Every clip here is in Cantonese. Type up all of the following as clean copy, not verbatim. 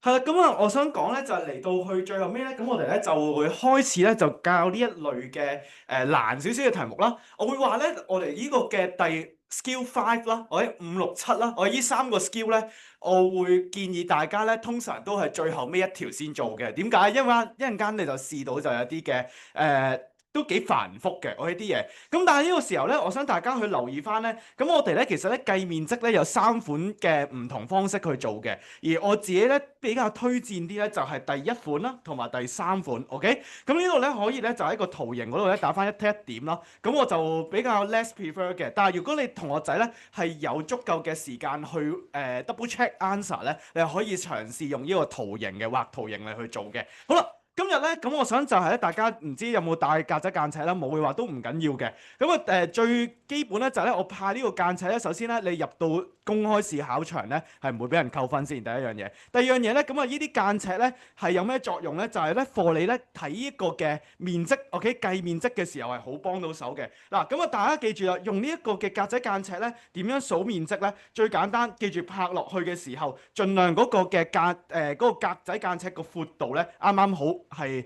係啦，咁啊，我想講咧就係嚟到去最後尾咧，咁我哋咧就會開始咧就教呢一類嘅難少少嘅題目啦。我會話咧，我哋呢個嘅第 skill five 啦，或者五六七啦，我哋呢三個 skill 咧，我會建議大家咧，通常都係最後尾一條先做嘅。點解？因為一陣間你就試到就有啲嘅都幾繁複嘅我呢啲嘢。咁但係呢個時候咧，我想大家去留意翻咧，咁我哋咧其實咧計面積咧有三款嘅唔同方式去做嘅。而我自己咧比較推薦啲咧就係第一款啦，同埋第三款，OK？咁呢度咧可以咧就喺個圖形嗰度咧打翻一點啦。咁我就比較 less prefer 嘅。但係如果你同學仔咧係有足夠嘅時間去double check answer 咧，你係可以嘗試用呢個圖形嘅畫圖形嚟去做嘅。好啦。今日咧，咁我想就係咧，大家唔知有冇帶格仔間尺啦，冇嘅話都唔緊要嘅。咁啊最基本咧就係咧，我派呢個間尺咧，首先咧你入到公開試考場咧係唔會俾人扣分先，第一樣嘢。第二樣嘢咧，咁啊呢啲間尺咧係有咩作用咧？就係咧課你咧睇呢個嘅面積，OK 計面積嘅時候係好幫到手嘅。嗱，咁啊大家記住啦，用呢一個嘅格仔間尺咧，點樣數面積咧？最簡單，記住拍落去嘅時候，盡量嗰個嘅嗰個格仔間尺個闊度咧，啱啱好係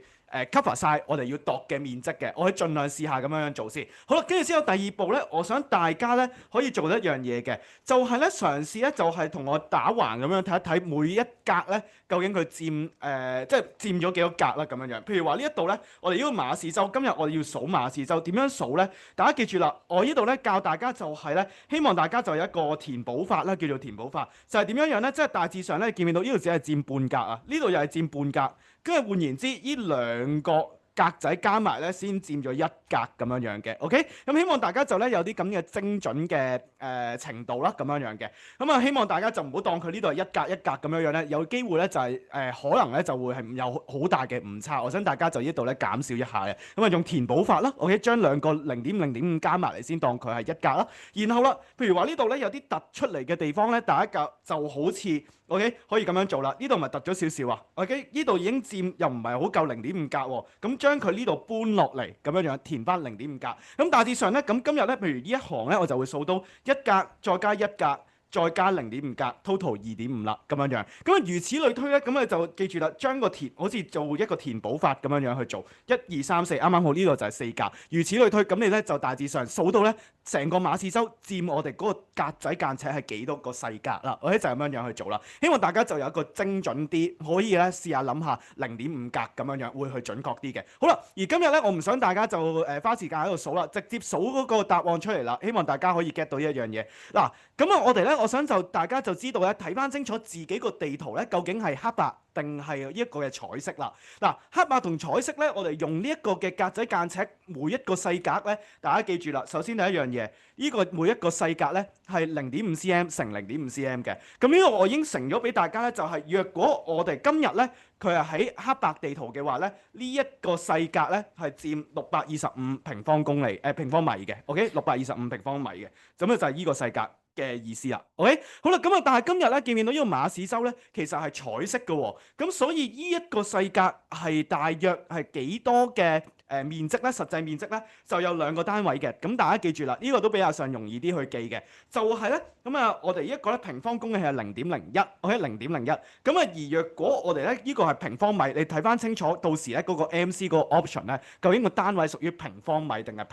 cover 晒我哋要度嘅面積嘅。我可以盡量試下咁樣做先。好啦，跟住之後第二步咧，我想大家咧可以做一樣嘢嘅，就係咧嘗試咧就係同我打橫咁樣睇一睇每一格咧究竟佢佔即係佔咗幾多格啦咁樣樣。譬如話呢一度咧，我哋呢個馬氏洲，今日我哋要數馬氏洲點樣數咧？大家記住啦，我呢度咧教大家就係咧，希望大家就有一個填補法啦，叫做填補法，就係點樣樣咧？即係大致上咧，見唔見到呢度只係佔半格啊？呢度又係佔半格。跟住換言之，呢兩個格仔加埋咧，先佔咗一格咁樣樣嘅，OK？咁希望大家就咧有啲咁嘅精準嘅程度啦，咁樣樣嘅。咁啊，希望大家就唔好當佢呢度係一格一格咁樣樣咧，有機會咧就係可能咧就會係有好大嘅誤差。我想大家就呢度咧減少一下嘅。咁啊，用填補法啦，OK？將兩個0.5加埋嚟先當佢係一格啦。然後啦，譬如話呢度咧有啲突出嚟嘅地方咧，大家就好似 OK 可以咁樣做啦。呢度咪突咗少少啊？OK？呢度已經佔又唔係好夠0.5格喎，咁將佢呢度搬落嚟咁樣樣填翻0.5格。咁大致上咧，咁今日咧，譬如呢一行咧，我就會數到一格再加一格。再加0.5格，total 2.5啦，咁樣樣。咁啊，如此類推咧，咁你就記住啦，將個填好似做一個填補法咁樣樣去做，一二三四，啱啱好呢度就係4格。如此類推，咁你咧就大致上數到咧，成個馬氏洲佔我哋嗰個格仔間尺係幾多個細格啦。我咧就咁樣樣去做啦。希望大家就有一個精準啲，可以咧試下諗下0.5格咁樣樣會去準確啲嘅。好啦，而今日咧我唔想大家就花時間喺度數啦，直接數嗰個答案出嚟啦。希望大家可以 get 到一樣嘢。嗱，咁啊我哋咧。我想就大家就知道咧，睇翻清楚自己個地圖咧，究竟係黑白定係一個嘅彩色啦。嗱，黑白同彩色咧，我哋用呢一個嘅格仔間尺，每一個細格咧，大家記住啦。首先第一樣嘢，呢個每一個細格咧係0.5 cm 乘0.5 cm嘅。咁呢個我已經乘咗俾大家咧，就係若果我哋今日咧佢係喺黑白地圖嘅話咧，呢一個細格咧係佔625平方公里平方米嘅。OK，625平方米嘅，咁咧就係呢個細格嘅意思啦，OK，好啦，咁啊，但係今日咧見唔見到呢個馬氏洲咧，其實係彩色嘅喎，咁所以呢一個細格係大約係幾多嘅面積咧？實際面積咧就有兩個單位嘅，咁大家記住啦，呢個都比較上容易啲去記嘅，就係咧咁啊，我哋一個咧平方公里係0.01，OK 0.01，咁啊，而若果我哋咧呢個係平方米，你睇翻清楚，到時咧嗰個 MC 嗰個 option 咧，究竟個單位屬於平方米定係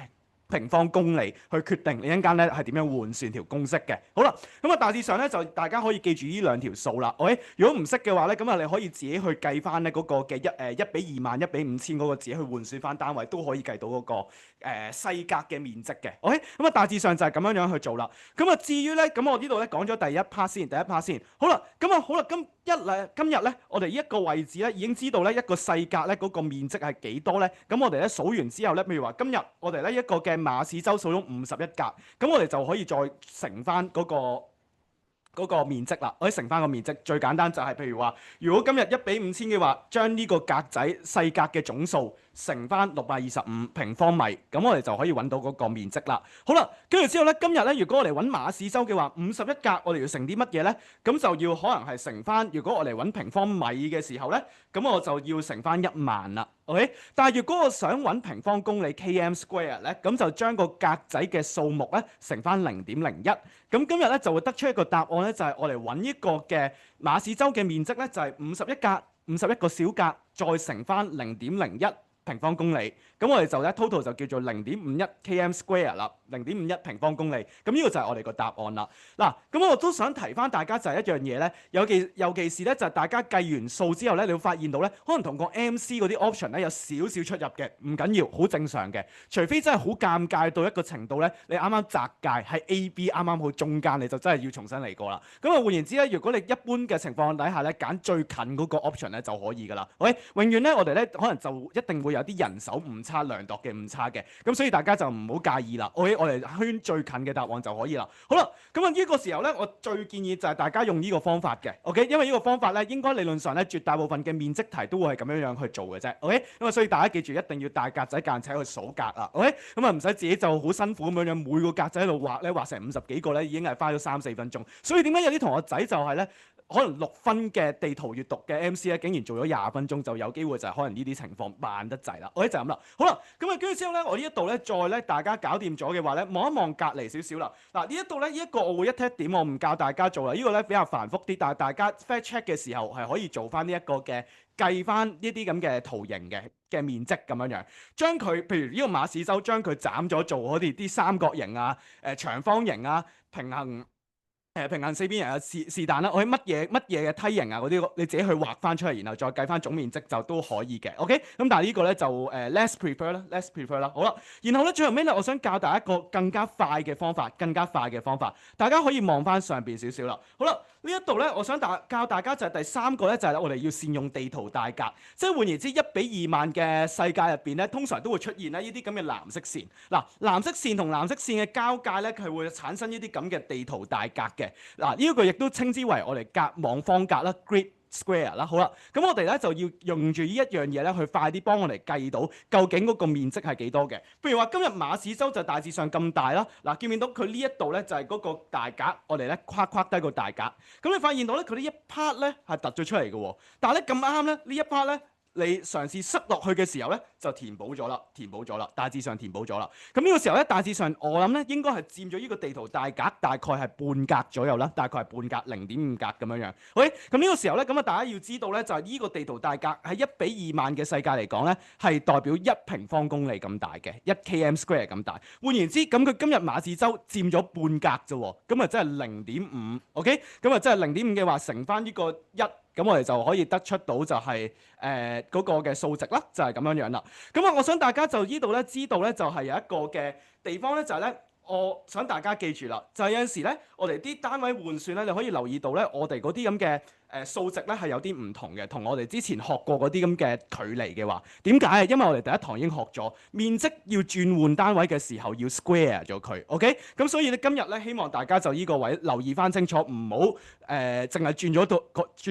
平方公里去決定你一陣間咧係點樣換算條公式嘅。好啦，咁啊大致上咧就大家可以記住呢兩條數啦。OK，如果唔識嘅話咧，咁啊你可以自己去計翻咧嗰個嘅1:20000、1:5000嗰個自己去換算翻單位，都可以計到嗰個細格嘅面積嘅。OK，咁啊大致上就係咁樣樣去做啦。咁啊至於咧，咁我呢度咧講咗第一 part 先，好啦，今日咧我哋一個位置咧已經知道咧一個細格咧嗰個面積係幾多咧。咁我哋咧數完之後咧，譬如話今日我哋咧一個嘅馬氏洲數咗51格，咁我哋就可以再乘翻嗰個面積啦，可以乘翻個面積。最簡單就係譬如話，如果今日1:5000嘅話，將呢個格仔細格嘅總數乘翻625平方米，咁我哋就可以揾到嗰個面積啦。好啦，跟住之後咧，今日咧，如果我哋揾馬氏洲嘅話，51格我哋要乘啲乜嘢咧？咁就要可能係乘翻，如果我哋揾平方米嘅時候咧，咁我就要乘翻10000啦。OK，但係如果我想揾平方公里 km square 咧，咁就將個格仔嘅數目咧乘翻0.01。咁今日咧就會得出一個答案咧，就係我哋揾呢個嘅馬氏洲嘅面積咧，就係51格，51個小格，再乘翻0.01平方公里，咁我哋就咧 total 就叫做0.51 km square 啦，0.51平方公里。咁呢個就係我哋個答案啦。嗱，咁我都想提翻大家就係一樣嘢咧，尤其是咧就係大家計完數之後咧，你會發現到咧，可能同個 MC 嗰啲 option 咧有少少出入嘅，唔緊要，好正常嘅。除非真係好尷尬到一個程度咧，你啱啱擇界係 A、B 啱啱好中間，你就真係要重新嚟過啦。咁啊換言之咧，如果你一般嘅情況底下咧，揀最近嗰個 option 咧就可以㗎啦。OK，永遠咧我哋咧可能就一定會有啲人手誤差、量度嘅誤差嘅，咁所以大家就唔好介意啦。OK，我哋圈最近嘅答案就可以啦。好啦，咁啊呢個時候咧，我最建議就係大家用呢個方法嘅。OK，因為呢個方法咧，應該理論上咧絕大部分嘅面積題都會係咁樣去做嘅啫。OK，咁啊所以大家記住一定要帶格仔間尺去數格啦。OK，咁啊唔使自己就好辛苦咁樣每個格仔喺度畫咧，畫成50幾個咧，已經係花咗3-4分鐘。所以點解有啲同學仔就係咧？可能6分嘅地圖閱讀嘅 MC 咧，竟然做咗20分鐘，就有機會就係可能呢啲情況慢得滯啦。OK，就咁啦。好啦，咁啊跟住之後咧，我呢一度咧再咧大家搞掂咗嘅話咧，望一望隔離少少啦。嗱呢一度咧呢一個我會一踢點，我唔教大家做啦。呢個咧比較繁複啲，但係大家 fact check 嘅時候係可以做翻呢一個嘅計翻呢啲咁嘅圖形嘅面積咁樣樣，將佢譬如呢個馬氏洲將佢斬咗做我哋啲三角形啊、長方形啊、平衡四邊形啊，是但啦，我乜嘢嘅梯形啊嗰啲，你自己去畫翻出嚟，然後再計翻總面積就都可以嘅。OK，咁但係呢個咧就less prefer 啦。好啦，然後咧最後尾咧，我想教大家一個更加快嘅方法，大家可以望翻上邊少少啦。好啦，呢一度咧，我想教大家就係第3個咧，就係我哋要善用地圖大格，即係換言之1:20000嘅世界入邊咧，通常都會出現咧呢啲咁嘅藍色線。嗱，藍色線同藍色線嘅交界咧，佢會產生呢啲咁嘅地圖大格嘅。嗱，呢個亦都稱之為我哋格網方格啦 ，grid square 啦。好啦，咁我哋咧就要用住呢一樣嘢咧，去快啲幫我哋計到究竟嗰個面積係幾多嘅。譬如話今日馬氏洲就大致上咁大啦。嗱，見唔見到佢呢一度咧就係嗰個大格，我哋咧框低個大格。咁你發現到咧佢呢一 part 咧係突咗出嚟嘅喎，但係咧咁啱咧呢一 part 咧，你嘗試塞落去嘅時候咧，就填補咗啦，大致上填補咗啦。咁呢個時候咧，大致上我諗咧應該係佔咗呢個地圖大格大概係半格左右啦，大概係半格0.5格咁樣樣。OK，咁呢個時候咧，咁啊大家要知道咧，就係呢個地圖大格喺1:20000嘅世界嚟講咧，係代表1平方公里咁大嘅，1 km square 咁大。換言之，咁佢今日馬氏洲佔咗半格啫喎，咁啊真係0.5。OK，咁啊真係0.5嘅話，乘翻呢個1。咁我哋就可以得出到就係嗰個嘅數值啦，就係咁樣樣啦。咁啊，我想大家就呢度咧知道咧，就係有一個嘅地方咧，就係咧，我想大家記住啦，就係有陣時咧，我哋啲單位換算咧，你可以留意到咧，我哋嗰啲咁嘅數值咧係有啲唔同嘅，同我哋之前學過嗰啲咁嘅距離嘅話，點解？因為我哋第一堂已經學咗面積要轉換單位嘅時候要 square 咗佢 ，OK？咁所以咧今日咧希望大家就呢個位留意翻清楚，唔好淨係轉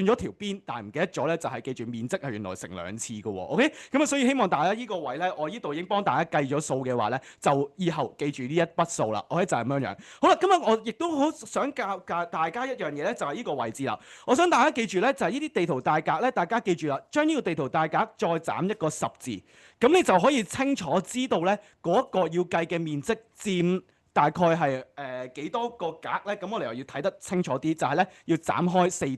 咗條邊，但係唔記得咗咧就係記住面積係原來乘2次嘅喎，OK？咁啊所以希望大家呢個位咧，我呢度已經幫大家計咗數嘅話咧，就以後記住呢一筆數啦，OK？就係咁樣樣。好啦，今日我亦都好想教大家一樣嘢咧，就係呢個位置啦。我想大家記住咧，就係呢啲地圖大格咧，大家記住啦，將呢個地圖大格再斬一個10字，咁你就可以清楚知道咧嗰個要計嘅面積佔大概係幾多個格咧？咁我哋又要睇得清楚啲，就係咧要斬開斬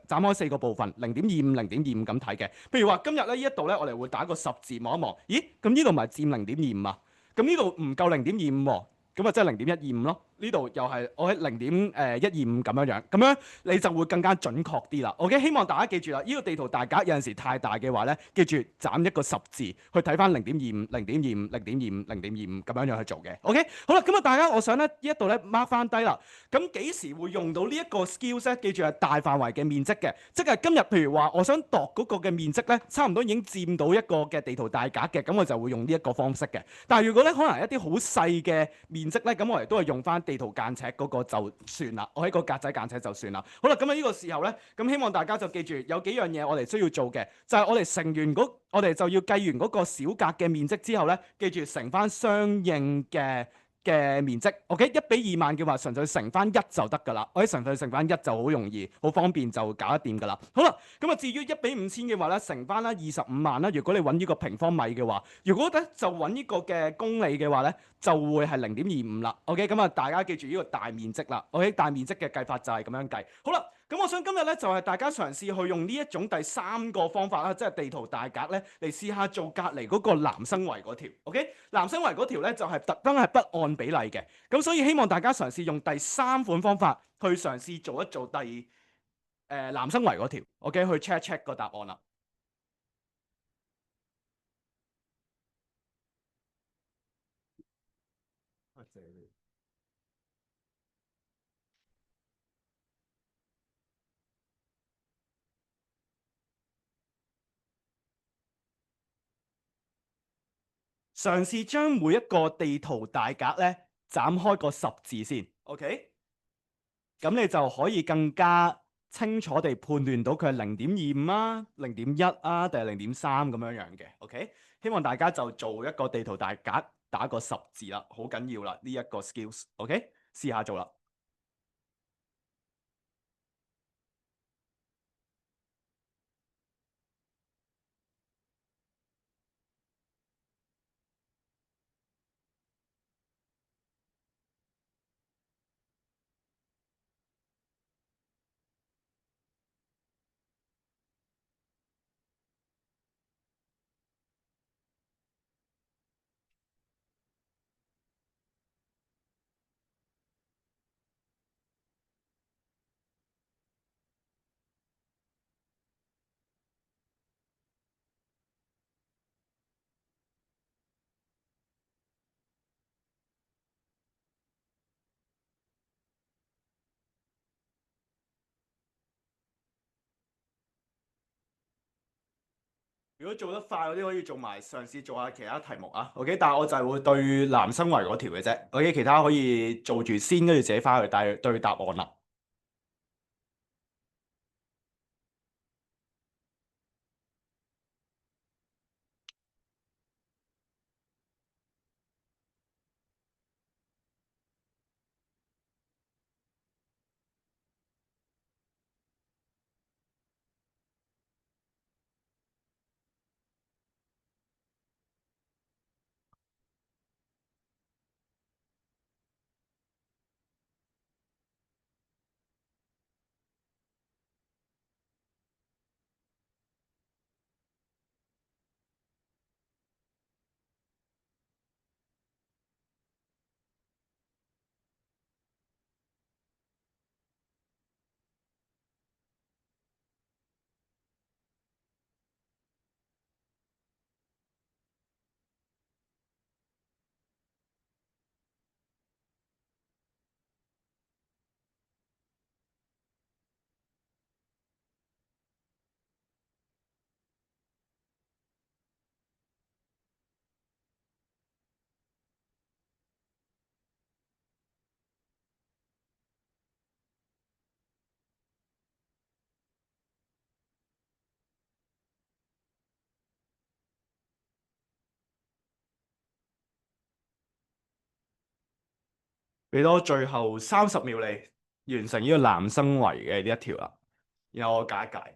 開4個部分，0.25、0.25咁睇嘅。譬如話今日咧呢一度咧，我哋會打個10字望一望，咦？咁呢度咪佔0.25啊？咁呢度唔夠0.25喎，咁啊即係0.125咯。呢度又係我喺0.125咁樣，咁樣你就會更加準確啲啦。OK，希望大家記住啦，呢個地圖大格有陣時太大嘅話咧，記住斬一個10字去睇翻0.25、0.25、0.25、0.25咁樣去做嘅。OK， 好啦，咁啊大家我想咧呢一度咧 mark 翻低啦。咁幾時會用到呢一個 skills 咧？記住係大範圍嘅面積嘅，即係今日譬如話我想度嗰個嘅面積咧，差唔多已經佔到一個嘅地圖大格嘅，咁我就會用呢一個方式嘅。但係如果咧可能一啲好細嘅面積咧，咁我哋都係用翻地圖間尺嗰個就算啦，我喺個格仔間尺就算啦。好啦，咁啊呢個時候咧，咁希望大家就記住有幾樣嘢我哋需要做嘅，就係我哋乘完我哋就要計完嗰個小格嘅面積之後咧，記住乘翻相應嘅面積，OK，1:20000嘅話，純粹乘翻一就得㗎啦。我啲純粹乘翻一就好容易，好方便就搞得掂㗎啦。好啦，咁啊至於1:5000嘅話咧，乘翻啦25萬啦。如果你揾呢個平方米嘅話，如果咧就揾呢個嘅公里嘅話咧，就會係0.25啦。OK，咁啊大家記住呢個大面積啦。OK，大面積嘅計法就係咁樣計。好啦。咁我想今日咧就係大家嘗試去用呢一種第三個方法啦，即係地圖大格咧嚟試下做隔離嗰個南生圍嗰條，OK？南生圍嗰條咧就係特登係不按比例嘅，咁所以希望大家嘗試用第三款方法去嘗試做一做南生圍嗰條，OK？去 check 個答案啦。嘗試將每一個地圖大格咧斬開個十字先，OK？咁你就可以更加清楚地判斷到佢係0.25啊、0.1啊定係0.3咁樣樣嘅，OK？希望大家就做一個地圖大格，打個十字啦，好緊要啦呢一個 skills，OK？試下做啦。如果做得快嗰啲可以做埋，嘗試做下其他題目啊，OK？但係我就係會對南生圍嗰條嘅啫，OK？其他可以做住先，跟住自己翻去對答案啦。俾多最後30秒你完成呢個南生圍嘅呢一條啦，然後我解一解。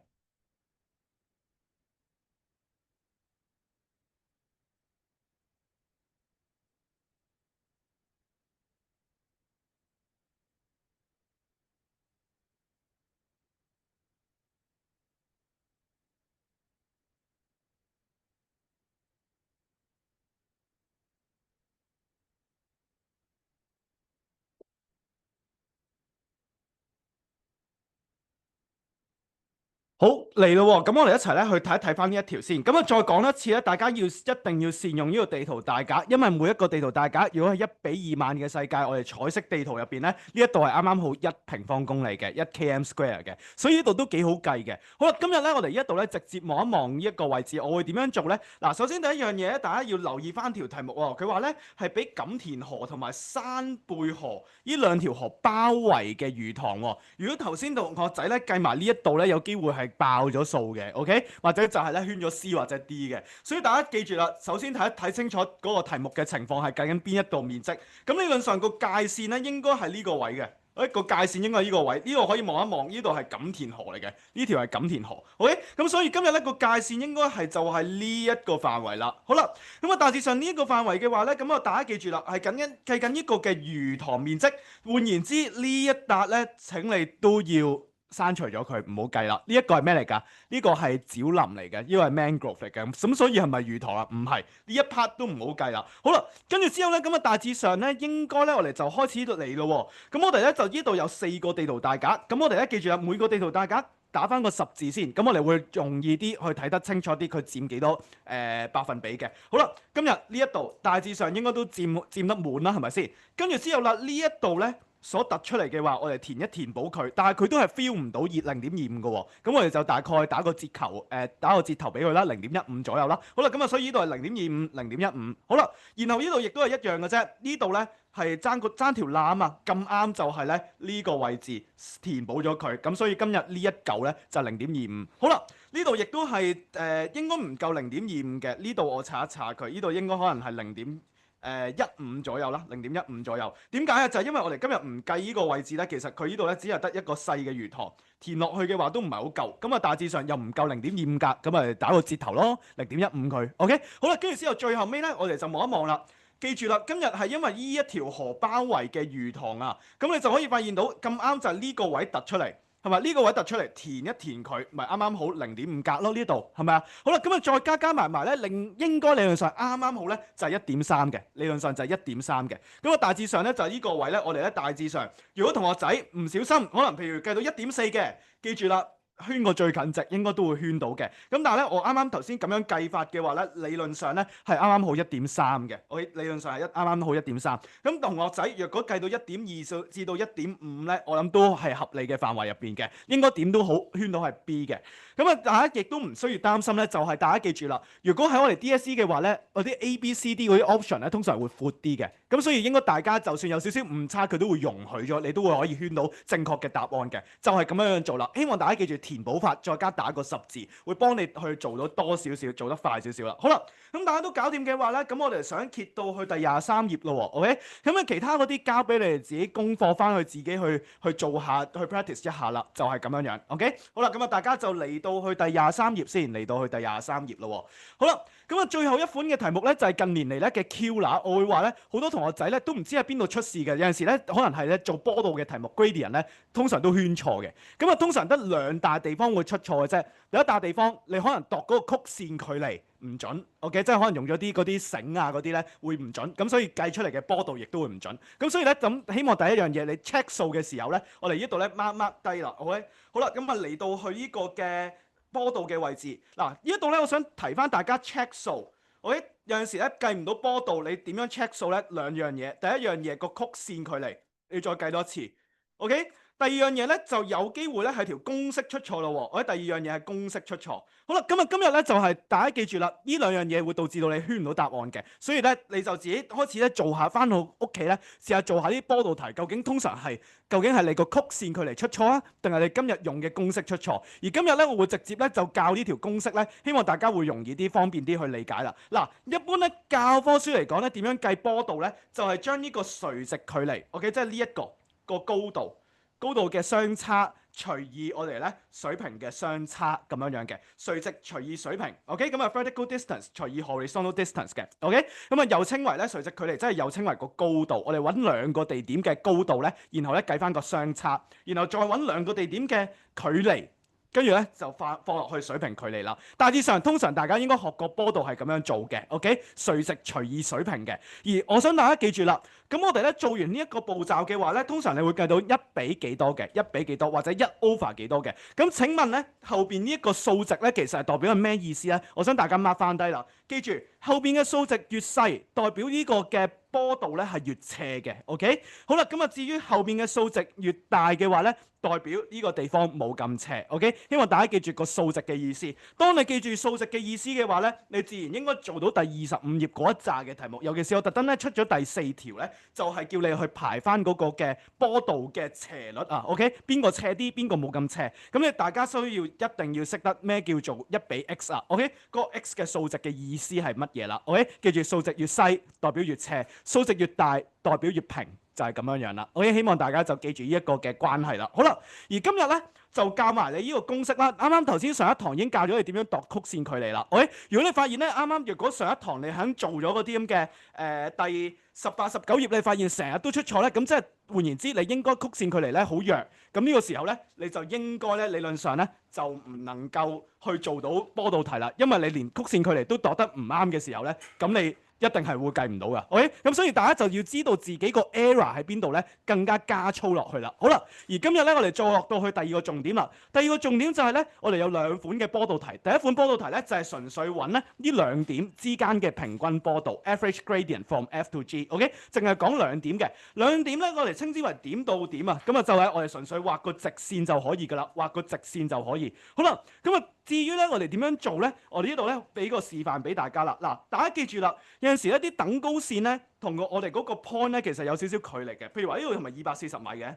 好嚟咯喎，咁我哋一齊咧去睇一睇翻呢一條先。咁啊，再講一次咧，大家一定要善用呢個地圖大架，因為每一個地圖大架，如果係1:20000嘅世界，我哋彩色地圖入邊咧，呢一度係啱啱好1平方公里嘅1 km square 嘅，所以呢度都幾好計嘅。好啦，今日咧我哋呢一度咧直接望一望呢一個位置，我會點樣做咧？嗱，首先第一樣嘢咧，大家要留意翻條題目喎，佢話咧係俾錦田河同埋山貝河呢兩條河包圍嘅魚塘喎。如果頭先同學仔咧計埋呢一度咧，有機會係爆咗數嘅，OK？或者就係咧圈咗 C 或者 D 嘅，所以大家記住啦。首先睇清楚嗰個題目嘅情況係計緊邊一度面積。咁理論上個界線咧應該係呢個位嘅，個界線應該係呢個位。呢度可以望一望，呢度係錦田河嚟嘅，呢條係錦田河。OK？咁所以今日咧個界線應該係就係呢一個範圍啦。好啦，咁啊大致上呢一個範圍嘅話咧，咁啊大家記住啦，係計緊呢個嘅魚塘面積。換言之，呢一笪咧請你都要刪除咗佢，唔好計啦。呢一個係咩嚟㗎？呢個係沼林嚟嘅，呢個係 mangrove 嚟嘅。咁所以係咪魚塘啊？唔係，呢一 part 都唔好計啦。好啦，跟住之後咧，咁啊大致上咧應該咧我哋就開始嚟咯喎。咁我哋咧就呢度有4個地圖大架。咁我哋咧記住啦，每個地圖大架打翻個10字先，咁我哋會容易啲去睇得清楚啲，佢佔幾多百分比嘅。好啦，今日呢一度大致上應該都佔得滿啦，係咪先？跟住之後啦，呢一度咧所突出嚟嘅話，我哋填一填補佢，但係佢都係 feel 唔到熱0.25嘅喎，咁我哋就大概打個折頭，打個折頭俾佢啦，0.15左右啦。好啦，咁啊，所以呢度係0.25、0.15。好啦，然後呢度亦都係一樣嘅啫，呢度咧係爭條纜啊，咁啱就係咧呢個位置填補咗佢，咁所以今日呢一嚿咧就0.25。好啦，呢度亦都係應該唔夠0.25嘅，呢度我查一查佢，呢度應該可能係0.15左右啦，0.15左右。點解啊？就係因為我哋今日唔計呢個位置咧，其實佢呢度咧只係得一個細嘅魚塘，填落去嘅話都唔係好夠。咁啊大致上又唔夠0.25格，咁咪打個折頭咯，0.15佢。OK， 好啦，跟住之後最後尾咧，我哋就望一望啦。記住啦，今日係因為呢一條河包圍嘅魚塘啊，咁你就可以發現到咁啱就係呢個位突出嚟。係咪呢個位突出嚟填一填佢，咪啱啱好0.5格咯？呢度係咪啊？好啦，咁啊再加埋咧，應該理論上啱啱好咧就係1.3嘅，理論上就係1.3嘅。咁啊大致上咧就係呢個位咧，我哋咧大致上，如果同學仔唔小心，可能譬如計到1.4嘅，記住啦。圈個最近值應該都會圈到嘅，咁但係咧我啱啱頭先咁樣計法嘅話咧，理論上咧係啱啱好1.3嘅，OK，理論上係啱啱好1.3。咁同學仔若果計到1.2至到1.5咧，我諗都係合理嘅範圍入邊嘅，應該點都好圈到係 B 嘅。咁啊大家亦都唔需要擔心咧，就係大家記住啦，如果喺我哋 DSE 嘅話咧，嗰啲 A、B、C、D 嗰啲 option 咧通常會闊啲嘅，咁所以應該大家就算有少少誤差，佢都會容許咗，你都會可以圈到正確嘅答案嘅，就係咁樣做啦。希望大家記住填補法，再加打個10字，會幫你去做到多少少，做得快少少啦。好啦，咁大家都搞掂嘅話咧，咁我哋想揭到去第23頁咯喎 ，OK？ 咁啊其他嗰啲交俾你哋自己功課翻去自己去做下，去 practice 一下啦，就係咁樣樣 ，OK？ 好啦，咁啊大家就嚟到去第23頁先，嚟到去第23頁咯喎。好啦，咁啊最後一款嘅題目咧就係近年嚟咧嘅 Q 啦，我會話咧好多同學仔咧都唔知喺邊度出事嘅，有陣時咧可能係咧做波度嘅題目 gradient 咧通常都圈錯嘅，咁啊通常得2大地方會出錯嘅啫。有一笪地方你可能度嗰個曲線距離唔準 ，OK， 即係可能用咗啲嗰啲繩啊嗰啲咧會唔準，咁所以計出嚟嘅波度亦都會唔準。咁所以咧咁希望第一樣嘢你 check 數嘅時候咧，我哋呢度咧 mark 低啦，OK， 好啦，咁啊嚟到去呢個嘅波度嘅位置，嗱呢一度咧我想提翻大家 check 數，OK， 有陣時咧計唔到波度，你點樣 check 數咧？兩樣嘢，第一樣嘢個曲線距離，你再計多一次 ，OK。第二樣嘢咧就有機會咧係條公式出錯咯喎，或者第二樣嘢係公式出錯。好啦，今日咧就係大家記住啦，呢兩樣嘢會導致到你圈唔到答案嘅，所以咧你就自己開始咧做下翻到屋企咧試下做下啲波度題，究竟係你個曲線距離出錯啊，定係你今日用嘅公式出錯？而今日咧我會直接咧就教呢條公式咧，希望大家會容易啲、方便啲去理解啦。嗱，一般咧教科書嚟講咧點樣計波度咧，就係將呢個垂直距離 ，OK， 即係呢一個高度嘅相差除以我哋咧水平嘅相差咁樣嘅，垂直除以水平 ，OK， 咁啊 vertical distance 除以 horizontal distance 嘅 ，OK， 咁啊又稱為咧垂直距離，即係又稱為個高度。我哋揾兩個地點嘅高度咧，然後咧計翻個相差，然後再揾兩個地點嘅距離。跟住咧就放落去水平距離啦。大致上通常大家應該學過波道係咁樣做嘅，OK？垂直隨意水平嘅。而我想大家記住啦，咁我哋咧做完呢一個步驟嘅話咧，通常你會計到1比幾多嘅，1比幾多或者1 over 幾多嘅。咁請問咧後邊呢一個數值咧其實係代表係咩意思咧？我想大家 mark 翻低啦，記住後邊嘅數值越細，代表呢個嘅波度咧係越斜嘅，OK？好啦，咁啊至於後邊嘅數值越大嘅話咧，代表呢個地方冇咁斜，OK？希望大家記住個數值嘅意思。當你記住數值嘅意思嘅話咧，你自然應該做到第25頁嗰一紮嘅題目。尤其是我特登咧出咗第4條咧，就係叫你去排翻嗰個嘅波度嘅斜率啊，OK？邊個斜啲，邊個冇咁斜？咁你大家需要一定要識得咩叫做1比 x 啊，OK？嗰個 x 嘅數值嘅意思係乜嘢啦？OK？記住數值越細代表越斜，數值越大代表越平。就係咁樣樣啦，我希望大家就記住呢一個嘅關係啦。好啦，而今日咧就教埋你呢個公式啦。啱啱頭先上一堂已經教咗你點樣度曲線距離啦。如果你發現咧啱啱若果上一堂你肯做咗嗰啲咁嘅第18、19頁，你發現成日都出錯咧，咁即係換言之，你應該曲線距離咧好弱。咁呢個時候咧，你就應該咧理論上咧就唔能夠去做到波道題啦，因為你連曲線距離都度得唔啱嘅時候咧，咁你一定係會計唔到㗎，OK？咁所以大家就要知道自己個 error 喺邊度咧，更加加粗落去啦。好啦，而今日咧我哋再落到去第二個重點啦。第二個重點就係咧，我哋有兩款嘅波道題。第一款波道題咧就係純粹揾咧呢兩點之間嘅平均波度 （average gradient from F to G），OK？淨係講兩點嘅兩點咧，我哋稱之為點到點啊。咁啊就係我哋純粹畫個直線就可以㗎啦，畫個直線就可以。好啦，咁啊至於咧我哋點樣做咧？我哋呢度咧俾個示範俾大家啦。嗱，大家記住啦，有陣時一啲等高線咧，同我哋嗰個 point 咧，其實有少少距離嘅。譬如話呢度係咪240米嘅？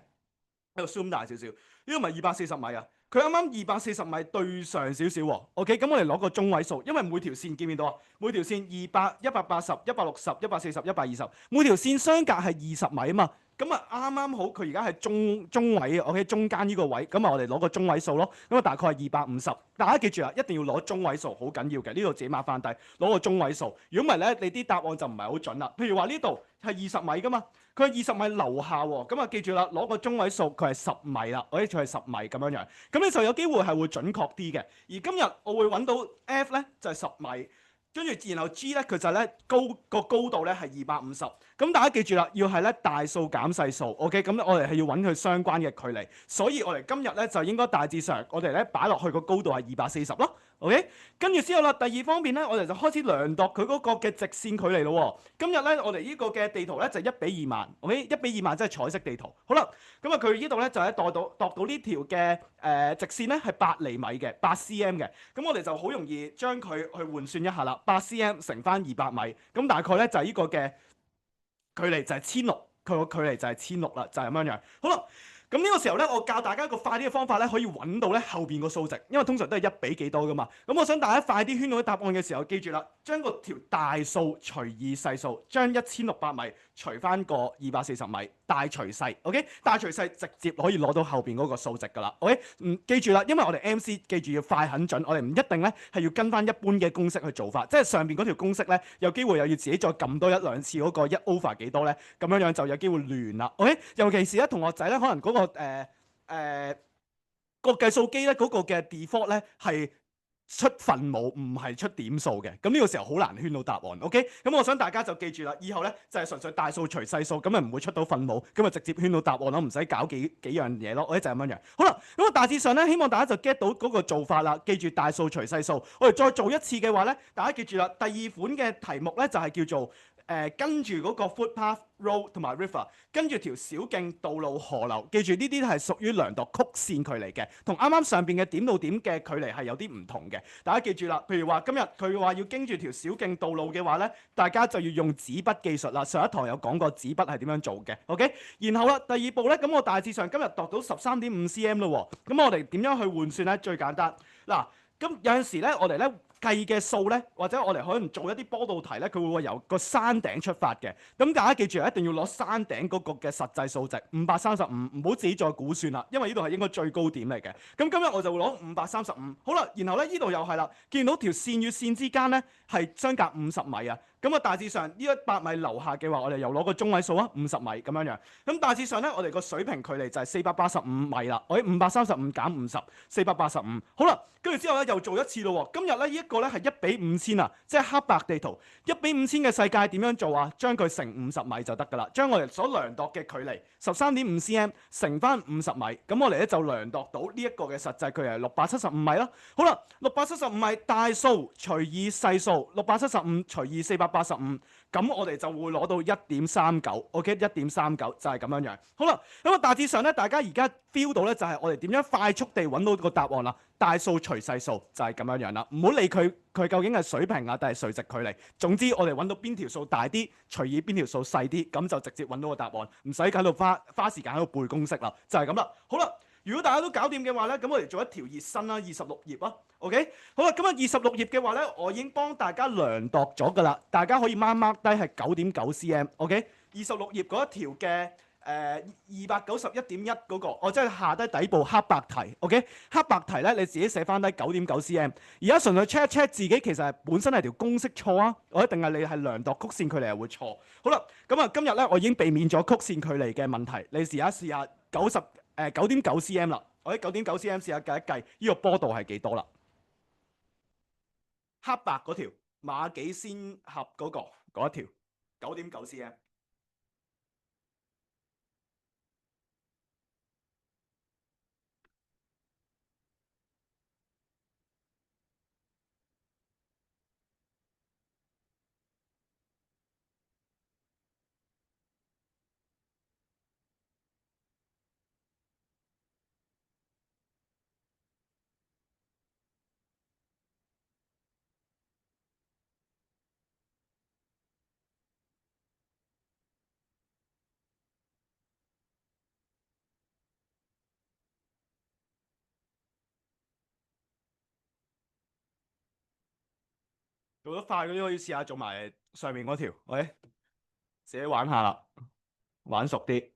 喺度 zoom 大少少，呢度咪240米啊？佢啱啱240米對上少少喎。OK，咁我哋攞個中位數，因為每條線見唔見到啊？每條線200、180、160、140、120，每條線相隔係20米啊嘛。咁啊啱啱好，佢而家係中位，OK，中間呢個位，咁啊我哋攞個中位數咯。咁啊大概係250。大家記住啊，一定要攞中位數，好緊要嘅。呢度自己碼翻低，攞個中位數。如果唔係咧，你啲答案就唔係好準啦。譬如話呢度係20米噶嘛，佢係20米樓下喎。咁啊記住啦，攞個中位數，佢係10米啦，或者佢係10米咁樣樣。咁你就有機會係會準確啲嘅。而今日我會揾到 F 咧就係10米。跟住然後 G 咧，佢就咧個高度咧係250。咁大家記住啦，要係咧大數減細數 ，OK？咁我哋係要揾佢相關嘅距離，所以我哋今日咧就應該大致上我哋咧擺落去個高度係240咯。OK，跟住之後啦，第二方面咧，我哋就開始量度佢嗰個嘅直線距離咯。今日咧，我哋呢個嘅地圖咧就1比2萬，OK？1比2萬即係彩色地圖。好啦，咁啊佢呢度咧就係度到呢條嘅直線咧係8厘米嘅，8cm 嘅。咁我哋就好容易將佢去換算一下啦，8cm 乘翻200米，咁大概咧就係呢個嘅距離就係1600，佢個距離就係1600啦，就係咁樣樣。好啦。咁呢個時候咧，我教大家一個快啲嘅方法咧，可以揾到咧後邊個數值，因為通常都係1比幾多噶嘛。咁我想大家快啲圈到啲答案嘅時候，記住啦，將個條大數除以細數，將1600米除翻個240米，大除細 ，OK？ 大除細直接可以攞到後邊嗰個數值噶啦，OK？記住啦，因為我哋 MC 記住要快狠準，我哋唔一定咧係要跟翻一般嘅公式去做法，即係上邊嗰條公式咧，有機會又要自己再撳多一兩次嗰個1 over 幾多咧，咁樣樣就有機會亂啦，OK？尤其是咧同學仔咧，可能嗰個個計數機咧嗰個嘅 default 咧係出分母，唔係出點數嘅。咁呢個時候好難圈到答案。OK，咁我想大家就記住啦，以後咧就係純粹大數除細數，咁啊唔會出到分母，咁啊直接圈到答案咯，唔使搞幾樣嘢咯。我就係咁樣樣。好啦，咁啊大致上咧，希望大家就 get 到嗰個做法啦。記住大數除細數，我哋再做一次嘅話咧，大家記住啦。第二款嘅題目咧就係叫做跟住嗰個 footpath、road 同埋 river， 跟住條小徑、道路、河流，記住呢啲係屬於量度曲線距離嘅，同啱啱上邊嘅點到點嘅距離係有啲唔同嘅。大家記住啦，譬如話今日佢話要經住條小徑道路嘅話咧，大家就要用紙筆技術啦。上一堂有講過紙筆係點樣做嘅 ，OK？ 然後啦，第二步咧，咁我大致上今日度到13.5cm 咯喎，咁我哋點樣去換算咧？最簡單嗱，咁有陣時咧，我哋咧計嘅數咧，或者我哋可能做一啲波導題咧，佢會由個山頂出發嘅。咁大家記住，一定要攞山頂嗰個嘅實際數值535，唔好自己再估算啦，因為呢度係應該最高點嚟嘅。咁今日我就會攞535，好啦，然後咧呢度又係啦，見到條線與線之間咧係相隔50米啊。咁啊，大致上呢100米樓下嘅話，我哋又攞個中位數啊，50米咁樣樣。咁大致上咧，我哋個水平距離就係485米啦。我喺535減50，485。好啦，跟住之後咧又做一次咯。今日咧呢一個咧係1:5000啊，即係黑白地圖。1:5000嘅世界點樣做啊？將佢乘50米就得㗎啦。將我哋所量度嘅距離13.5 cm 乘翻50米，咁我哋咧就量度到呢一個嘅實際距離係675米啦。好啦，675米大數除以細數，675除以485，咁我哋就會攞到1.39。OK， 1.39就係咁樣樣。好啦，咁啊大致上咧，大家而家 feel 到咧就係我哋點樣快速地揾到個答案啦。大數除細數就係咁樣樣啦，唔好理佢究竟係水平啊定係垂直距離。總之我哋揾到邊條數大啲，除以邊條數細啲，咁就直接揾到個答案，唔使喺度花時間喺度背公式啦，就係咁啦。好啦，如果大家都搞掂嘅話咧，咁我哋做一條熱身啦，26頁啊。OK， 好啦，咁啊26頁嘅話咧，我已經幫大家量度咗㗎啦，大家可以 mark 低係9.9 cm。OK， 26頁嗰一條嘅。291.1嗰個，我即係下低底部黑白題 ，OK？ 黑白題咧，你自己寫翻低9.9 cm。而家純粹 check 一 check 自己，其實係本身係條公式錯啊，或者定係你係量度曲線距離係會錯。好啦，咁啊今日咧我已經避免咗曲線距離嘅問題，你試下9.9 cm 啦，我喺9.9 cm 試下計一計，呢個波度係幾多啦？黑白嗰條馬己仙峽嗰一條9.9 cm。做得快嗰啲可以試下做埋上面嗰條，喂，自己玩下啦，玩熟啲。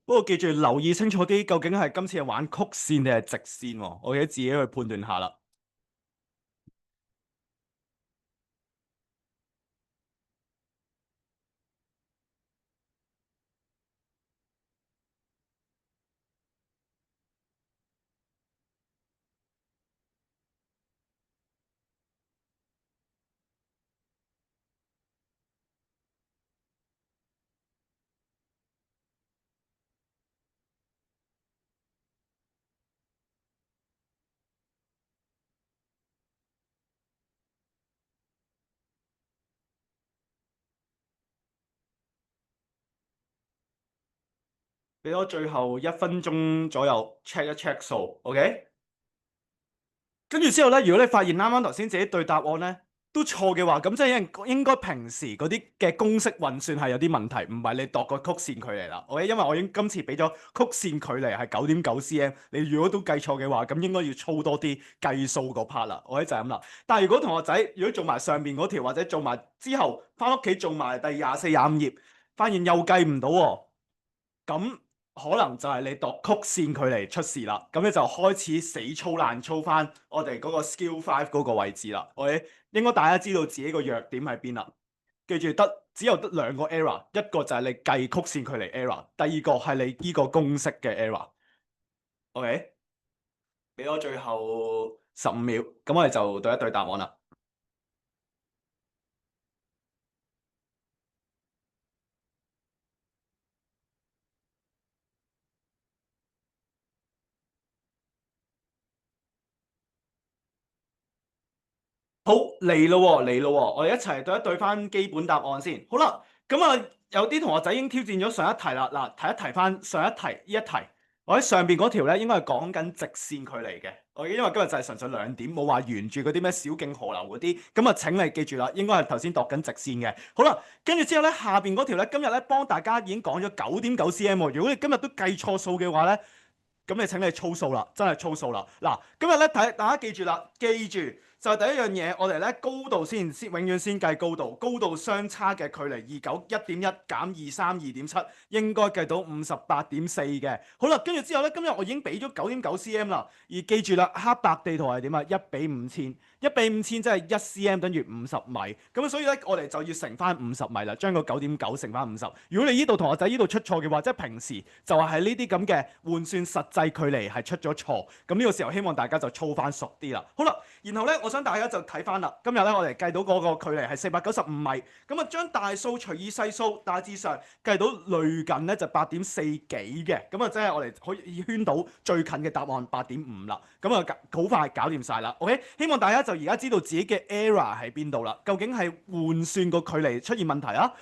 不過記住留意清楚啲，究竟係今次係玩曲線定係直線喎？我記得自己去判斷下啦。俾我最後1分鐘左右 check 一 check 數，OK？跟住之後咧，如果你發現啱啱頭先自己對答案咧都錯嘅話，咁即係應該平時嗰啲嘅公式運算係有啲問題，唔係你度個曲線距離啦。OK，因為我已經今次俾咗曲線距離係9.9 cm，你如果都計錯嘅話，咁應該要操多啲計數嗰 part 啦。OK，就係咁啦。但係如果同學仔如果做埋上面嗰條，或者做埋之後翻屋企做埋第24、25頁，發現又計唔到喎，咁可能就係你度曲線距離出事啦，咁你就開始死操爛操翻我哋嗰個 Skill 5嗰個位置啦。OK，應該大家知道自己個弱點喺邊啦。記住只有得兩個 error，一個就係你計曲線距離 error，第二個係你呢個公式嘅 error。OK，俾我最後15秒，咁我哋就對一對答案啦。好，嚟咯喎，嚟咯喎，我哋一齊對一對翻基本答案先。好啦，咁啊有啲同學仔已經挑戰咗上一題啦。嗱，提一提翻上一題呢一題。我喺上邊嗰條咧，應該係講緊直線距離嘅。我因為今日就係純粹兩點，冇話沿住嗰啲咩小徑河流嗰啲。咁啊，請你記住啦，應該係頭先度緊直線嘅。好啦，跟住之後咧，下邊嗰條咧，今日咧幫大家已經講咗9.9 cm 喎。如果你今日都計錯數嘅話咧，咁你請你操數啦，真係操數啦。嗱，今日咧睇大家記住啦，記住就係第一樣嘢，我哋咧高度先永遠先計高度，高度相差嘅距離29 1.1減23 2.7，應該計到58.4嘅。好啦，跟住之後咧，今日我已經俾咗9.9 cm 啦，而記住啦，黑白地圖係點啊？1:5000，1:5000即係1 cm 等於50米，咁所以咧我哋就要乘翻50米啦，將個9.9乘翻50。如果你呢度同學仔呢度出錯嘅話，即係平時就係喺呢啲咁嘅換算實際距離係出咗錯，咁呢個時候希望大家就操翻熟啲啦。好啦，然後咧我想大家就睇翻啦，今日咧我哋計到嗰個距離係495米，咁啊將大數除以細數，大致上計到類近咧就8.4幾嘅，咁啊即係我哋可以圈到最近嘅答案8.5啦，咁啊好快搞掂晒啦。OK， 希望大家就而家知道自己嘅 error 喺邊度啦，究竟係換算個距離出現問題啊，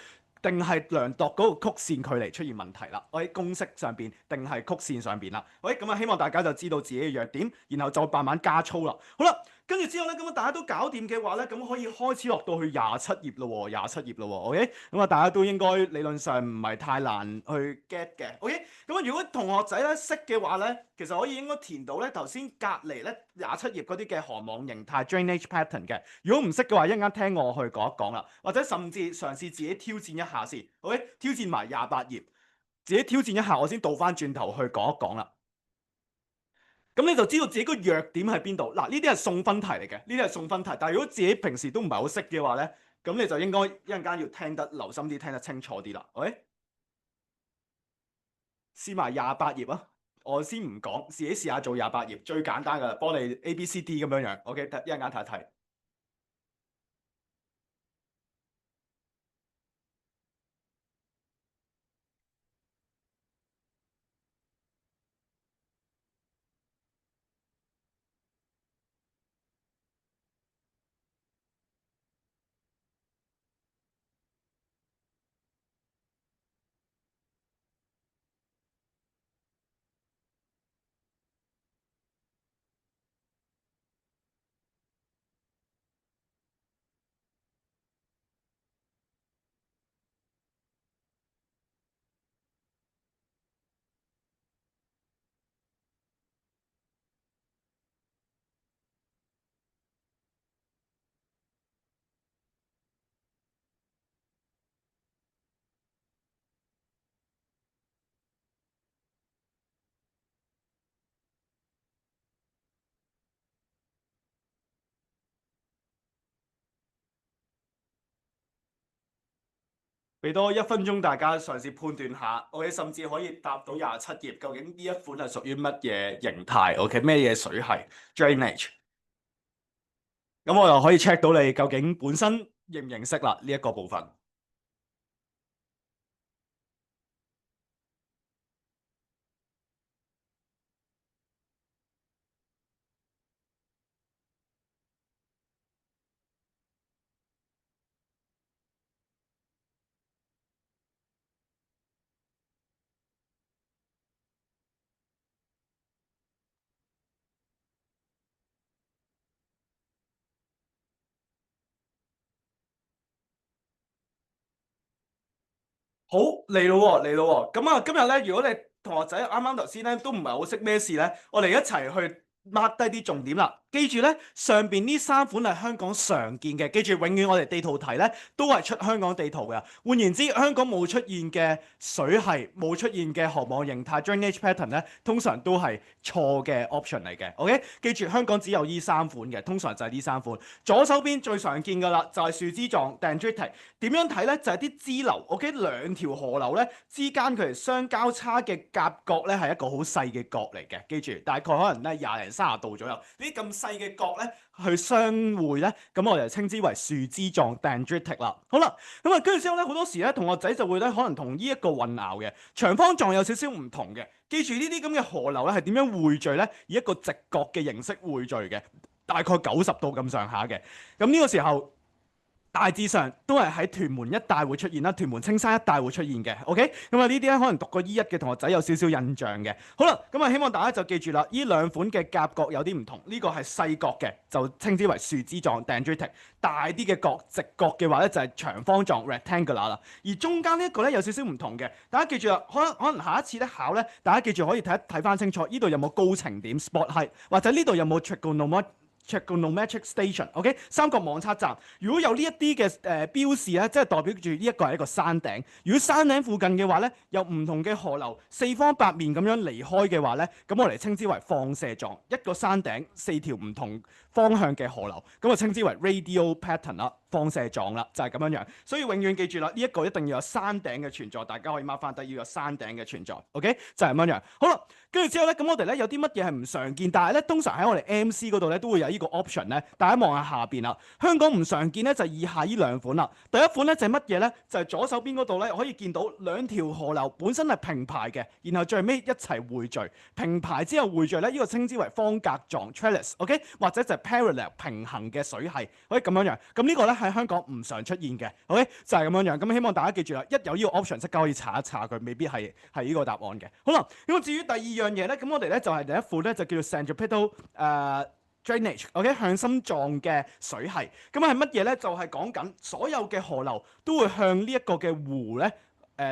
定係量度嗰個曲線距離出現問題啦？我喺公式上邊定係曲線上邊啦？喂，咁啊希望大家就知道自己嘅弱點，然後就慢慢加粗啦。好啦，跟住之後咧，咁啊大家都搞掂嘅話咧，咁可以開始落到去27頁咯喎，廿七頁咯喎。OK，咁啊大家都應該理論上唔係太難去 get 嘅。OK，咁啊如果同學仔咧識嘅話咧，其實可以應該填到咧頭先隔離咧27頁嗰啲嘅河網形態 drainage pattern 嘅。如果唔識嘅話，一陣間聽我去講一講啦，或者甚至嘗試自己挑戰一下先。OK，挑戰埋28頁，自己挑戰一下，我先倒翻轉頭去講一講啦。咁你就知道自己個弱點喺邊度。嗱，呢啲係送分題嚟嘅，呢啲係送分題。但係如果自己平時都唔係好識嘅話咧，咁你就應該一陣間要聽得留心啲，聽得清楚啲啦。OK，試埋28頁啊！我先唔講，自己試下做28頁，最簡單噶啦，幫你 A、B、C、D 咁樣樣。OK，一陣間睇一睇。俾多1分鐘，大家嘗試判斷下，OK，甚至可以答到27頁，究竟呢一款係屬於乜嘢形態？OK，咩嘢水系 drainage？咁我又可以 check 到你究竟本身認唔認識啦呢一個部分。好，嚟咯喎，嚟咯喎！咁啊，今日咧，如果你同學仔啱啱頭先咧都唔係好識咩事咧，我哋一齊去 mark 低啲重點啦。記住咧，上邊呢3款係香港常見嘅，記住永遠我哋地圖題咧都係出香港地圖嘅。換言之，香港冇出現嘅水系、冇出現嘅河網形態 drainage pattern 咧，通常都係錯嘅 option 嚟嘅。OK，記住香港只有呢3款嘅，通常就係呢3款。左手邊最常見㗎啦，就係樹枝狀 dendritic。點樣睇咧？就係啲支流。OK，兩條河流咧之間佢哋相交叉嘅夾角咧係一個好細嘅角嚟嘅。記住，大概可能咧20零30度左右。呢啲咁細嘅角咧去相會咧，咁我哋就稱之為樹枝狀 dendritic 啦。好啦，咁啊跟住之後咧，好多時咧同學仔就會咧可能同呢一個混淆嘅長方狀有少少唔同嘅。記住呢啲咁嘅河流咧係點樣匯聚咧？以一個直角嘅形式匯聚嘅，大概90度咁上下嘅。咁呢個時候。大致上都係喺屯門一帶會出現啦，屯門青山一帶會出現嘅，OK？咁啊呢啲咧可能讀過 E1嘅同學仔有少少印象嘅。好啦，咁啊希望大家就記住啦，呢兩款嘅夾角有啲唔同，呢個係細角嘅，就稱之為樹枝狀 dendritic，大啲嘅角直角嘅話咧就係長方狀 rectangular 啦。而中間呢一個咧有少少唔同嘅，大家記住啦，可能下一次咧考咧，大家記住可以睇翻清楚，呢度有冇高程點 spot height，或者呢度有冇 trigonometric station，OK？三角網測站，如果有呢一啲嘅標示咧，即係代表住呢一個係一個山頂。如果山頂附近嘅話咧，有唔同嘅河流四方八面咁樣離開嘅話咧，咁我哋稱之為放射狀。一個山頂四條唔同方向嘅河流，咁我稱之為 radial pattern 啦，放射狀啦，就係咁樣樣。所以永遠記住啦，呢一個一定要有山頂嘅存在，大家可以 mark 翻低要有山頂嘅存在，OK？就係咁樣樣。好啦，跟住之後咧，咁我哋咧有啲乜嘢係唔常見，但係咧通常喺我哋 MC 嗰度咧都會有呢個 option 咧，大家望下下邊啦。香港唔常見咧就係以下呢兩款啦。第一款咧就係乜嘢咧？就係左手邊嗰度咧可以見到兩條河流本身係平排嘅，然後最尾一齊匯聚，平排之後匯聚咧，呢個稱之為方格狀 trellis，OK？或者就係 parallel 平衡嘅水系，可以咁樣樣。咁呢個咧喺香港唔常出現嘅，OK？就係咁樣樣。咁希望大家記住啦，一有呢個 option 即刻可以查一查佢，未必係呢個答案嘅。好啦，咁至於第二樣嘢咧，咁我哋咧就係第一款咧就叫做 centripetal drainage，OK？向心狀嘅水系。咁係乜嘢咧？就係講緊所有嘅河流都會向呢一個嘅湖咧。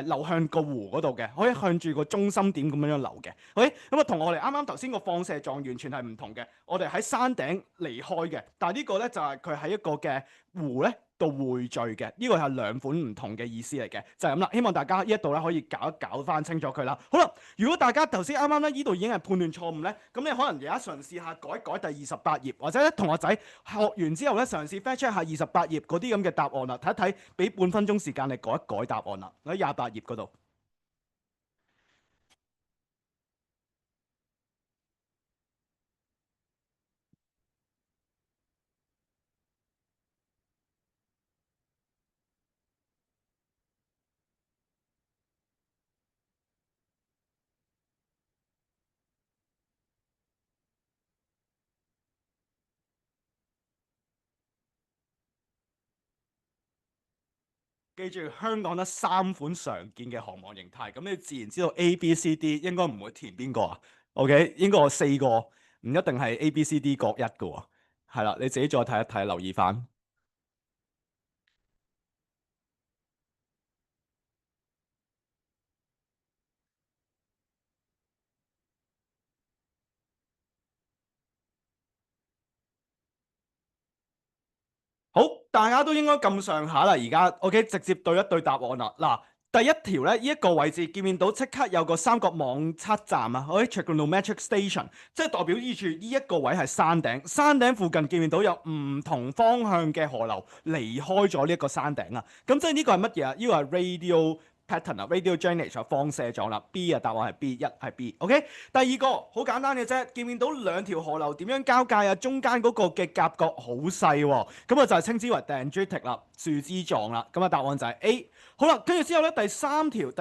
流向個湖嗰度嘅，可以向住個中心點咁樣流嘅。OK，咁啊同我哋啱啱頭先個放射狀完全係唔同嘅。我哋喺山頂離開嘅，但係呢個咧就係佢喺一個嘅湖咧度匯聚嘅。呢個係兩款唔同嘅意思嚟嘅，就係咁啦。希望大家呢一度咧可以搞翻清楚佢啦。好啦，如果大家頭先啱啱咧呢度已經係判斷錯誤咧，咁你可能而家嘗試下改一改第28頁，或者咧同學仔學完之後咧嘗試 fetch check 下28頁嗰啲咁嘅答案啦，睇一睇，俾半分鐘時間你改一改答案啦，喺28頁嗰度。記住，香港得三款常見嘅航網形態，咁你自然知道 A、B、C、D 應該唔會填邊個啊？OK，應該有四個，唔一定係 A、B、C、D 各一嘅喎。係啦，你自己再睇一睇，留意翻。好，大家都應該咁上下啦，而家 OK，直接對一對答案啦。嗱，第一條咧，呢一個位置見唔見到即刻有個三角網測站啊？OK，trigonometric station，即係代表依住呢一個位係山頂，山頂附近見唔見到有唔同方向嘅河流離開咗呢一個山頂啊？咁即係呢個係乜嘢啊？呢個係 radial pattern 啊，radial drainage 啊，放射狀啦。B 啊，答案係 B，一係 B。OK，第二個好簡單嘅啫，見唔見到兩條河流點樣交界啊？中間嗰個嘅夾角好細喎，咁啊就係稱之為 dendritic 啦，樹枝狀啦。咁啊答案就係 A。好啦，跟住之後咧，第三條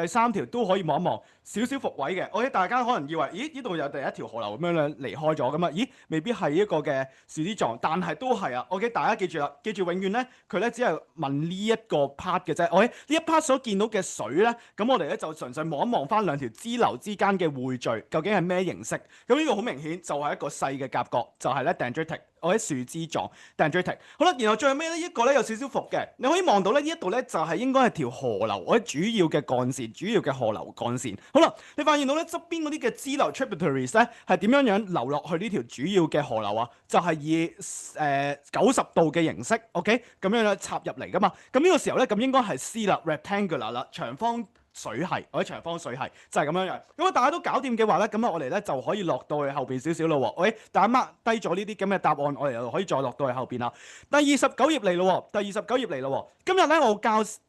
都可以望一望，少少伏位嘅。OK，大家可能以為，咦呢度有第一條河流咁樣咧離開咗咁啊？咦，未必係一個嘅樹枝狀，但係都係啊。OK，大家記住啦，記住永遠咧佢咧只係問呢一個 part 嘅啫。OK，呢一 part 所見到嘅水咧，咁我哋咧就純粹望一望翻兩條支流之間嘅匯聚，究竟係咩形式？咁呢個好明顯就係一個細嘅夾角，就係咧 dendritic。我喺樹枝狀 dendritic， 好啦，然後最後尾咧一個咧有少少伏嘅，你可以望到咧呢一度咧就係應該係條河流或者主要嘅幹線，主要嘅河流幹線。好啦，你發現到咧側邊嗰啲嘅支流 tributaries 咧係點樣樣流落去呢條主要嘅河流啊？就係以90度嘅形式，OK 咁樣咧插入嚟噶嘛。咁呢個時候咧咁應該係 C 啦，rectangular 啦，長方水系或者長方水系就係咁樣樣。咁啊大家都搞掂嘅話咧，咁啊我哋咧就可以落到去後邊少少咯喎。OK，大家 mark 低咗呢啲咁嘅答案，我哋又可以再落到去後邊啦。第29頁嚟咯喎，第29頁嚟咯喎。今日咧我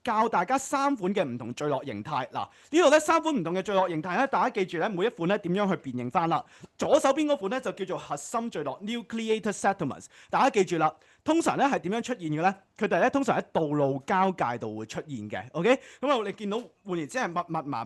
教大家三款嘅唔同墜落形態。嗱呢度咧三款唔同嘅墜落形態咧，大家記住咧每一款咧點樣去辨認翻啦。左手邊嗰款咧就叫做核心墜落 nucleated settlements，大家記住啦。通常咧係點樣出現嘅咧？佢哋咧通常喺道路交界度會出現嘅，OK？咁啊，你見到換言之係密密麻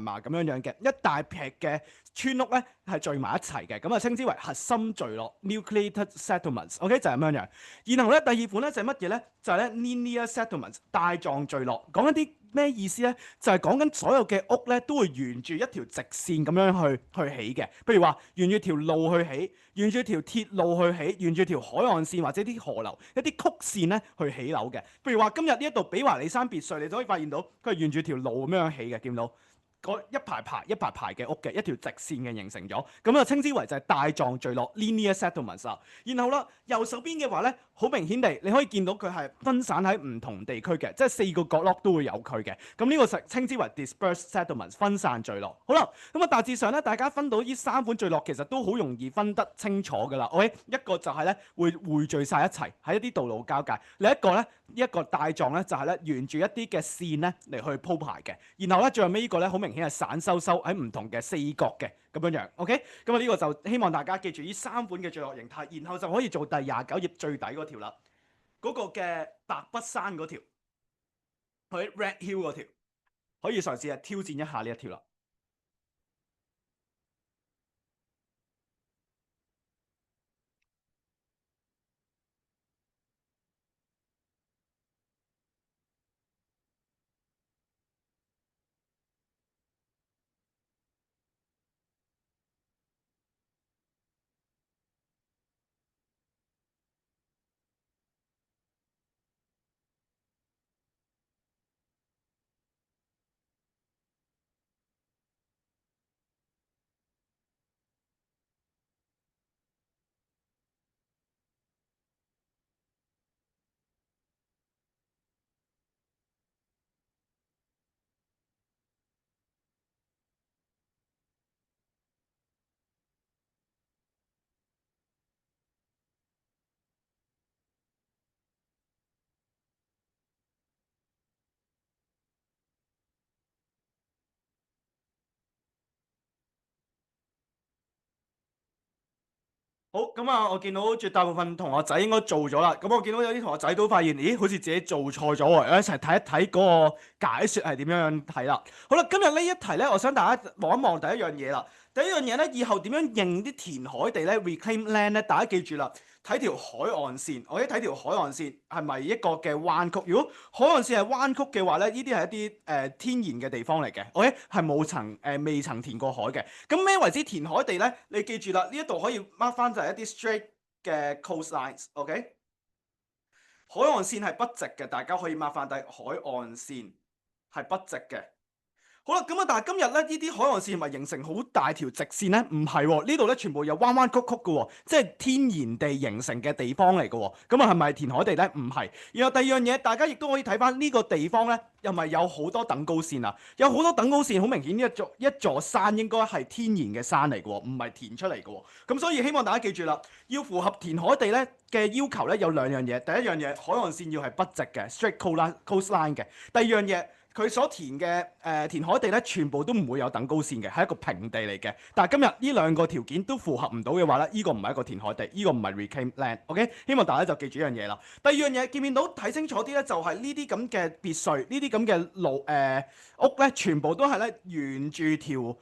麻咁樣樣嘅一大撇嘅村屋咧係聚埋一齊嘅，咁啊稱之為核心聚落 （nucleated settlements），OK？就係咁樣樣。然後咧第二款咧就係乜嘢咧？就係咧 linear settlements 帶狀聚落，講一啲咩意思咧？就係講緊所有嘅屋咧都會沿住一條直線咁樣去起嘅，譬如話沿住條路去起，沿住條鐵路去起，沿住條海岸線或者啲河流一啲曲線咧去起樓嘅。譬如話今日呢一度比華利山別墅，你就可以發現到佢係沿住條路咁樣起嘅，見到？一排排嘅屋嘅一條直線嘅形成咗，咁啊稱之為就係帶狀聚落 linear settlements 啦。然後啦，右手邊嘅話咧，好明顯地你可以見到佢係分散喺唔同地區嘅，即係4個角落都會有佢嘅。咁呢個就稱之為 dispersed settlements 分散聚落。好啦，咁啊大致上咧，大家分到呢3款聚落其實都好容易分得清楚㗎啦。OK，一個就係咧會匯聚晒一齊喺一啲道路交界，另一個咧一個帶狀咧就係咧沿住一啲嘅線咧嚟去鋪排嘅。然後咧最後尾呢個咧好明顯係散收喺唔同嘅4角嘅咁樣樣。OK，咁啊呢個就希望大家記住呢3款嘅聚落形態，然後就可以做第29頁最底嗰條啦，嗰個嘅白筆山嗰條，喺 Red Hill 嗰條，可以嘗試下挑戰一下呢一條啦。好，咁啊，我見到絕大部分同學仔應該做咗啦。咁我見到有啲同學仔都發現，咦，好似自己做錯咗喎。一齊睇一睇嗰個解説係點樣睇啦。好啦，今日呢一題咧，我想大家望一望第一樣嘢啦。第一樣嘢咧，以後點樣認啲填海地咧 reclaim land 咧？大家記住啦，睇條海岸線，我一睇條海岸線係咪一個嘅彎曲？如果海岸線係彎曲嘅話咧，呢啲係一啲天然嘅地方嚟嘅，OK 係冇未曾填過海嘅。咁咩為之填海地咧？你記住啦，呢一度可以 mark 翻就係一啲 straight 嘅 coastlines，OK？海岸線係不直嘅，大家可以 mark 翻低，海岸線係不直嘅。好啦，咁啊，但係今日咧，呢啲海岸線係咪形成好大條直線咧？唔係喎，呢度咧全部有彎彎曲曲嘅喎，即係天然地形成嘅地方嚟嘅喎。咁啊，係咪填海地咧？唔係。然後第二樣嘢，大家亦都可以睇翻呢個地方咧，又咪有好多等高線啊？有好多等高線，好明顯一座山應該係天然嘅山嚟嘅喎，唔係填出嚟嘅喎。咁所以希望大家記住啦，要符合填海地咧嘅要求咧，有2樣嘢。第一樣嘢，海岸線要係不直嘅 straight coastline 嘅。第二樣嘢，佢所填嘅填海地咧，全部都唔會有等高線嘅，係一個平地嚟嘅。但係今日呢2個條件都符合唔到嘅話咧，呢個唔係一個填海地，呢個唔係 reclaim land。OK，希望大家就記住一樣嘢啦。第二樣嘢，見唔見到睇清楚啲咧？就係呢啲咁嘅別墅，呢啲咁嘅路屋咧，全部都係咧沿住條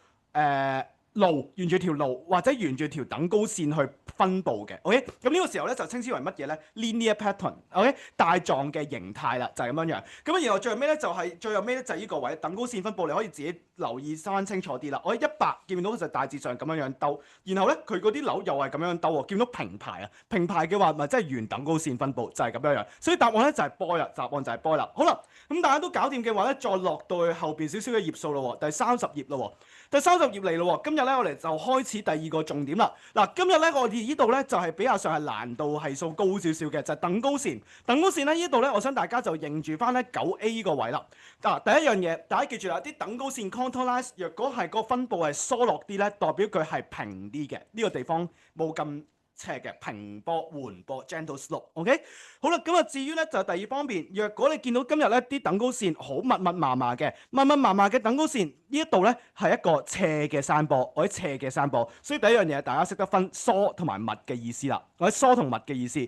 沿住條路或者沿住條等高線去分佈嘅，OK，咁呢個時候咧就稱之為乜嘢咧？Linear pattern，OK，帶狀嘅形態啦，就係咁樣樣。咁啊，然後最後尾咧就係呢個位等高線分佈，你可以自己留意翻清楚啲啦。我100見唔到就大致上咁樣樣兜，然後咧佢嗰啲樓又係咁樣兜喎，見到平排啊，平排嘅話咪即係原等高線分佈，就係咁樣樣。所以答案咧就係 boy 啦，答案就係 boy 啦。好啦，咁大家都搞掂嘅話咧，再落到去後邊少少嘅頁數咯，第30頁咯，第30頁嚟咯。今日咧我哋就開始第2個重點啦。嗱，今日咧我哋呢度咧就係比較上係難度係數高少少嘅，就係等高線。等高線咧呢度咧，我想大家就認住翻咧9A 呢個位啦。嗱，第一樣嘢大家記住啦，啲等高線 contour lines 若果係個分佈係疏落啲咧，代表佢係平啲嘅，呢個地方冇咁斜嘅平波、緩波 gentle slope。OK， 好啦，咁啊至於咧就係第二方面，若果你見到今日咧啲等高線好密麻麻嘅等高線呢一度咧係一個斜嘅山坡或者斜嘅山坡，所以第一樣嘢大家識得分疏同埋密嘅意思啦。或者疏同密嘅意思，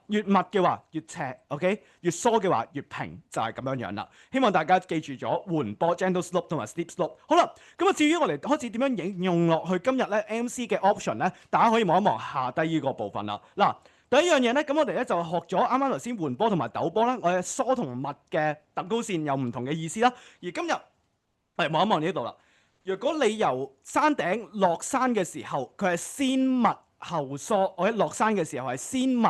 越密嘅話越斜，OK， 越疏嘅話越平，就係咁樣樣啦。希望大家記住咗緩波 gentle slope 同埋 steep slope。好啦，咁啊至於我哋開始點樣應用落去今日咧 MC 嘅 option 咧，大家可以望一望下低呢個部分啦。嗱，第一樣嘢咧，咁我哋咧就學咗啱啱頭先緩波同埋陡波啦，我哋疏同密嘅等高線有唔同嘅意思啦。而今日嚟望一望呢度啦。如果你由山頂落山嘅時候，佢係先密後疏，或者落山嘅時候係先密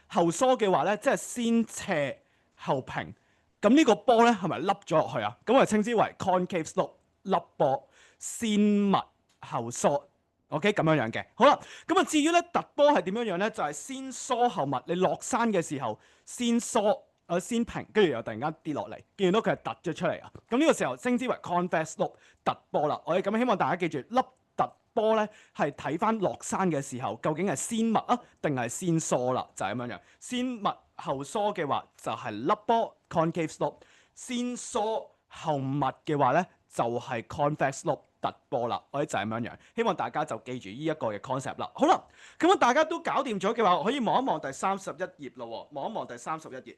後疏嘅話咧，即係先斜後平。咁呢個波咧係咪凹咗落去啊？咁我哋稱之為 concave slope 凹波，先密後疏。OK， 咁樣樣嘅。好啦，咁啊至於咧突波係點樣樣咧？就係先疏後密。你落山嘅時候先疏，先平，跟住又突然間跌落嚟，見到佢係突咗出嚟啊！咁呢個時候稱之為 convex slope 突波啦。我哋咁希望大家記住，粒突波咧係睇翻落山嘅時候，究竟係先密啊定係先疏啦？就係咁樣樣。先密後疏嘅話就係粒波 concave slope， 先疏後密嘅話咧就係 convex slope 突波啦。我哋就係咁樣樣。希望大家就記住呢一個嘅 concept 啦。好啦，咁啊大家都搞掂咗嘅話，可以望一望第31頁咯。望一望第31頁。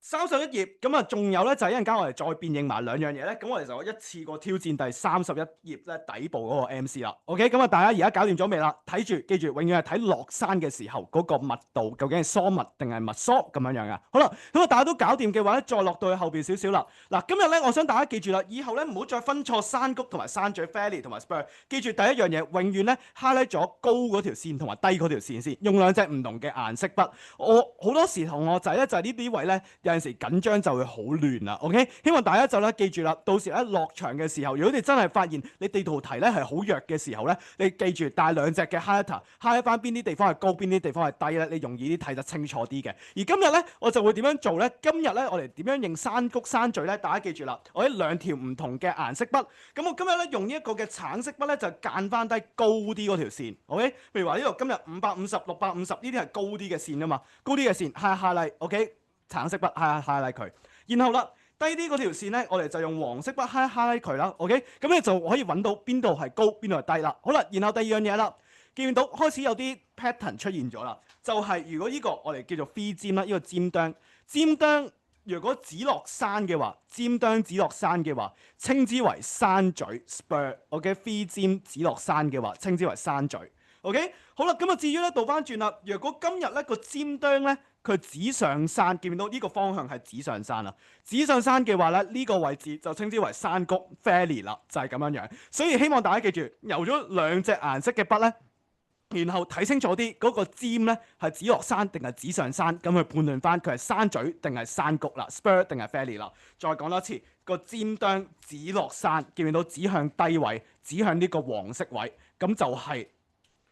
31頁咁啊，仲有咧就係一陣間我哋再變應埋兩樣嘢咧，咁我哋就一次過挑戰第31頁咧底部嗰個 MC 啦。OK， 咁啊大家而家搞掂咗未啦？睇住，記住，永遠係睇落山嘅時候嗰個密度究竟係疏密定係密疏咁樣樣噶。好啦，咁啊大家都搞掂嘅話咧，再落到去後邊少少啦。嗱，今日咧我想大家記住啦，以後咧唔好再分錯山谷同埋山嘴 valley 同埋 spur。記住第一樣嘢，永遠咧 highlight 咗高嗰條線同埋低嗰條線先，用兩隻唔同嘅顏色筆。我好多時同學仔咧就係呢啲位咧有陣時緊張就會好亂啦。OK， 希望大家就咧記住啦，到時咧落場嘅時候，如果你真係發現你地圖題咧係好弱嘅時候咧，你記住帶兩隻嘅 highlighter，highlight 翻邊啲地方係高，邊啲地方係低咧，你容易啲睇得清楚啲嘅。而今日咧我就會點樣做咧？今日咧我哋點樣認山谷山嘴咧？大家記住啦，我喺兩條唔同嘅顏色筆，咁我今日咧用呢一個嘅橙色筆咧就間翻低高啲嗰條線。OK， 譬如話呢度今日550、650呢啲係高啲嘅線啊嘛，高啲嘅線 highlight OK。橙色筆 highlight 佢，然後啦低啲嗰條線咧，我哋就用黃色筆 highlight 佢啦。OK， 咁你就可以揾到邊度係高，邊度係低啦。好啦，然後第二樣嘢啦，見到開始有啲 pattern 出現咗啦，就係如果呢個我哋叫做飛尖啦，呢個尖端如果指落山嘅話，尖端指落山嘅話，稱之為山嘴 spur。OK， 飛尖指落山嘅話，稱之為山嘴。OK， 好啦，咁啊至於咧倒翻轉啦，如果今日咧個尖端咧，佢指上山，見唔見到呢個方向係指上山啊？指上山嘅話咧，呢個位置就稱之為山谷 valley 啦，就係咁樣樣。所以希望大家記住，由咗兩隻顏色嘅筆咧，然後睇清楚啲嗰個尖咧係指落山定係指上山，咁去判斷翻佢係山嘴定係山谷啦 ，spur 定係 valley 啦。再講多次，個尖端指落山，見唔見到指向低位，指向呢個黃色位，咁就係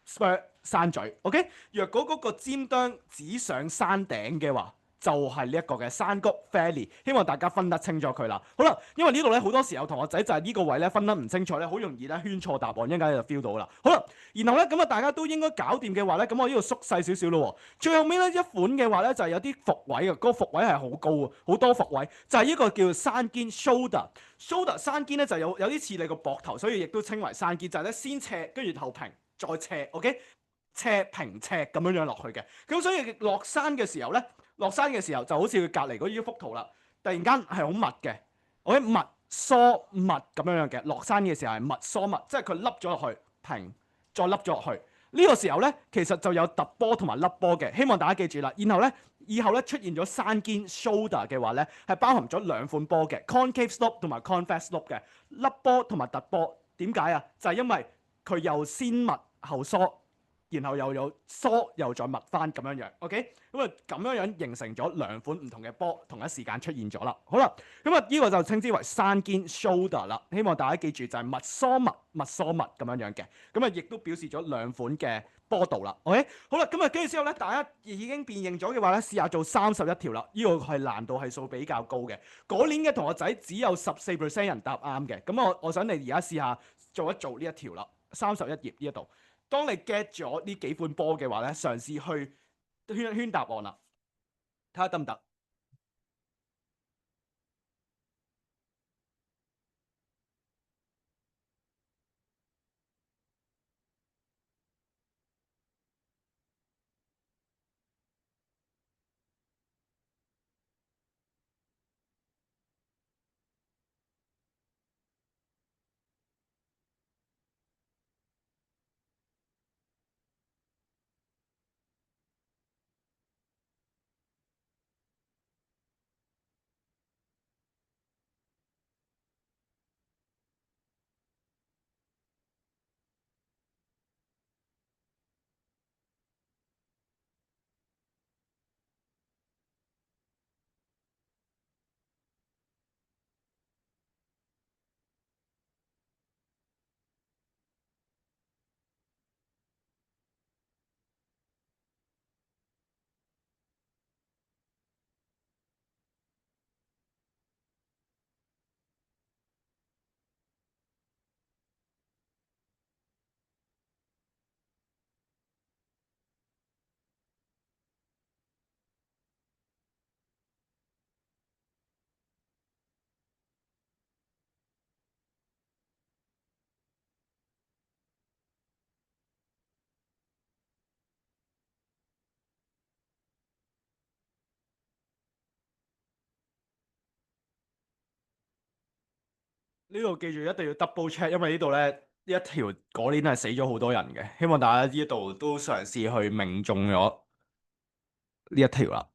spur 山嘴 ，OK。若果嗰個尖端指上山頂嘅話，就係呢一個嘅山谷 valley。希望大家分得清楚佢啦。好啦，因為呢度咧好多時候同學仔就係呢個位咧分得唔清楚咧，好容易咧圈錯答案，一陣間就 feel 到啦。好啦，然後咧咁啊，大家都應該搞掂嘅話咧，咁我呢度縮細少少咯。最後尾咧一款嘅話咧就係有啲伏位嘅，嗰個伏位係好高啊，好多伏位，就係呢個叫山肩 shoulder 山肩咧就有啲似你個膊頭，所以亦都稱為山肩，就係咧先斜跟住後平再斜 ，OK。斜平斜咁樣落去嘅，咁所以落山嘅時候咧，落山嘅時候就好似佢隔離嗰啲幅圖啦，突然間係好密嘅，我啲密疏密咁樣嘅，落山嘅時候係密疏密，即係佢凹咗落去，平再凹咗落去，呢個時候咧其實就有突波同埋凹波嘅，希望大家記住啦。然後咧以後咧出現咗山肩 shoulder 嘅話咧，係包含咗兩款波嘅 concave slope 同埋 convex slope 嘅，凹波同埋突波。點解啊？就係因為佢又先密後疏。然後又有疏又再密翻咁樣樣 ，OK， 咁啊咁樣樣形成咗兩款唔同嘅波同一時間出現咗啦。好啦，咁啊呢個就稱之為山肩 shoulder 啦。希望大家記住就係密疏密、密疏密咁樣樣嘅。咁啊亦都表示咗兩款嘅波度啦。OK， 好啦，咁啊跟住之後咧，大家已經辨認咗嘅話咧，試下做31條啦。呢個係難度係數比較高嘅。嗰年嘅同學仔只有14% 人答啱嘅。咁我想你而家試下做一做呢一條啦。31頁呢一度。當你 get 咗呢幾款波嘅話咧，嘗試去圈一圈答案啦，睇下得唔得？呢度記住一定要 double check，因為呢度咧呢一條嗰年係死咗好多人嘅，希望大家呢度都嘗試去命中咗呢一條啦。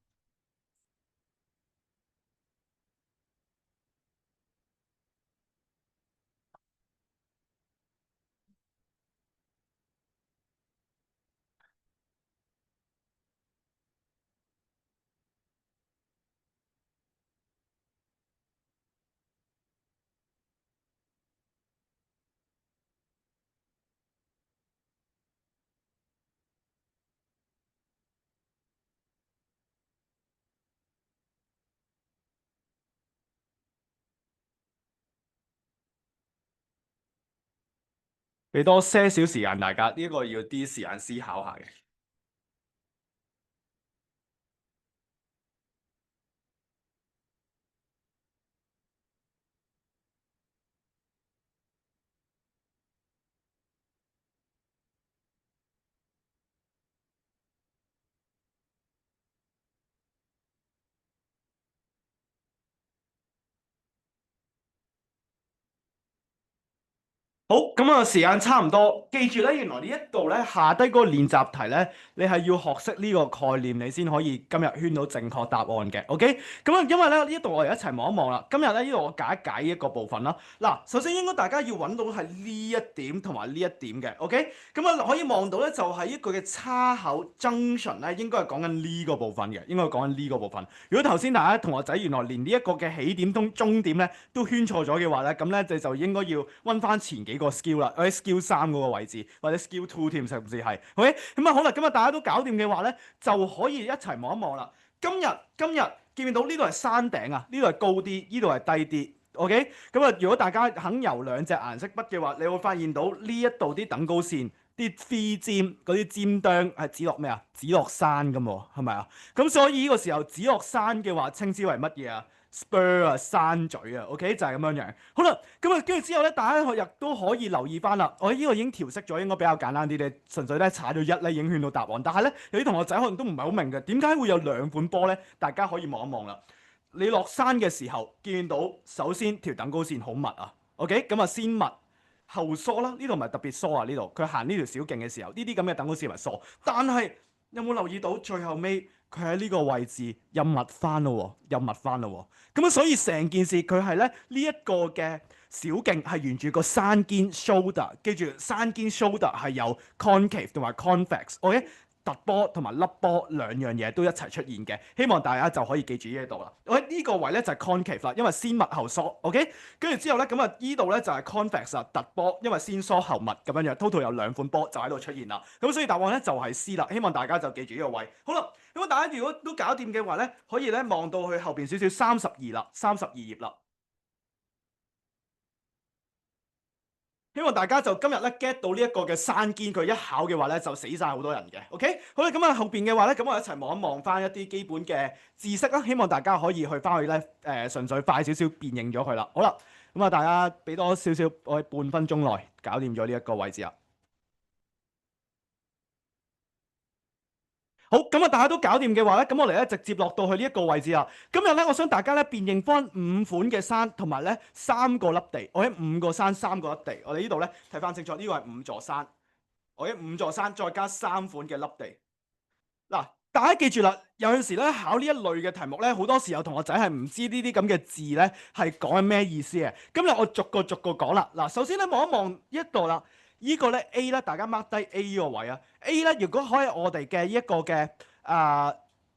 俾多些少時間大家，呢個要啲時間思考下嘅。好，咁啊，時間差唔多。記住咧，原來呢一度咧下低嗰個練習題咧，你係要學識呢個概念，你先可以今日圈到正確答案嘅。OK，咁啊，因為咧呢一度我哋一齊望一望啦。今日咧呢度我解一解一個部分啦。嗱，首先應該大家要揾到係呢一點同埋呢一點嘅。OK，咁啊可以望到咧就係一個嘅叉口 junction 咧，應該係講緊呢個部分嘅，應該係講緊呢個部分。如果頭先大家同學仔原來連呢一個嘅起點同終點咧都圈錯咗嘅話咧，咁咧你就應該要溫翻前幾個 skill 啦，或者 skill 3嗰個位置，或者 skill 2添，甚至係，OK，咁啊好啦，咁啊大家都搞掂嘅話咧，就可以一齊望一望啦。今日見唔見到呢度係山頂啊？呢度係高啲，呢度係低啲。OK，咁啊，如果大家肯游兩隻顏色筆嘅話，你會發現到呢一度啲等高線、啲 V 尖嗰啲尖端係指落咩啊？指落山㗎嘛，係咪啊？咁所以呢個時候指落山嘅話，稱之為乜嘢啊？spur 啊，山嘴啊，OK 就係咁樣樣。好啦，咁啊跟住之後咧，大家亦都可以留意翻啦。我呢個已經調色咗，應該比較簡單啲咧，純粹咧踩到一咧已經圈到答案。但係咧有啲同學仔可能都唔係好明嘅，點解會有兩款波咧？大家可以望一望啦。你落山嘅時候見到，首先條等高線好密啊，OK，咁啊先密後疏啦，呢度唔係特別疏啊，呢度佢行呢條小徑嘅時候，呢啲咁嘅等高線咪疏，但係有冇留意到最後尾佢喺呢個位置又密翻咯，又密翻咯，咁啊所以成件事佢係咧呢一個嘅小徑係沿住個山肩 shoulder，記住山肩 shoulder 係有 concave 同埋 convex，OK？突波同埋凹波兩樣嘢都一齊出現嘅，希望大家就可以記住呢一度啦。OK，呢個位咧就係 concave 啦，因為先密後疏。OK，跟住之後咧，咁啊呢度咧就係 convex 啊，突波，因為先疏後密咁樣樣，total 有兩款波就喺度出現啦。咁所以答案咧就係 C 啦，希望大家就記住呢個位。好啦，咁大家如果都搞掂嘅話咧，可以咧望到去後邊少少32啦，32頁啦。希望大家就今日咧 get 到呢一個嘅山堅，佢一考嘅話咧就死晒好多人嘅。OK，好啦，咁啊後邊嘅話咧，咁我一齊望一望翻一啲基本嘅知識啦，希望大家可以去翻去咧純粹快少少辨認咗佢啦。好啦，咁啊大家俾多少少，我喺半分鐘內搞掂咗呢一個位置啦。好，咁啊，大家都搞掂嘅話咧，咁我哋咧直接落到去呢一個位置啦。今日咧，我想大家咧辨認翻5款嘅山，同埋咧3個粒地。我喺5個山3個粒地。我哋呢度咧睇翻清楚，呢個係5座山。我喺5座山再加3款嘅粒地。嗱，大家記住啦，有陣時咧考呢一類嘅題目咧，好多時候同學仔係唔知呢啲咁嘅字咧係講緊咩意思嘅。今日我逐個講啦。嗱，首先咧望一望一度啦。呢個咧 A 咧，大家 mark 低 A 呢個位啊。A 咧，如果可以我哋嘅一個嘅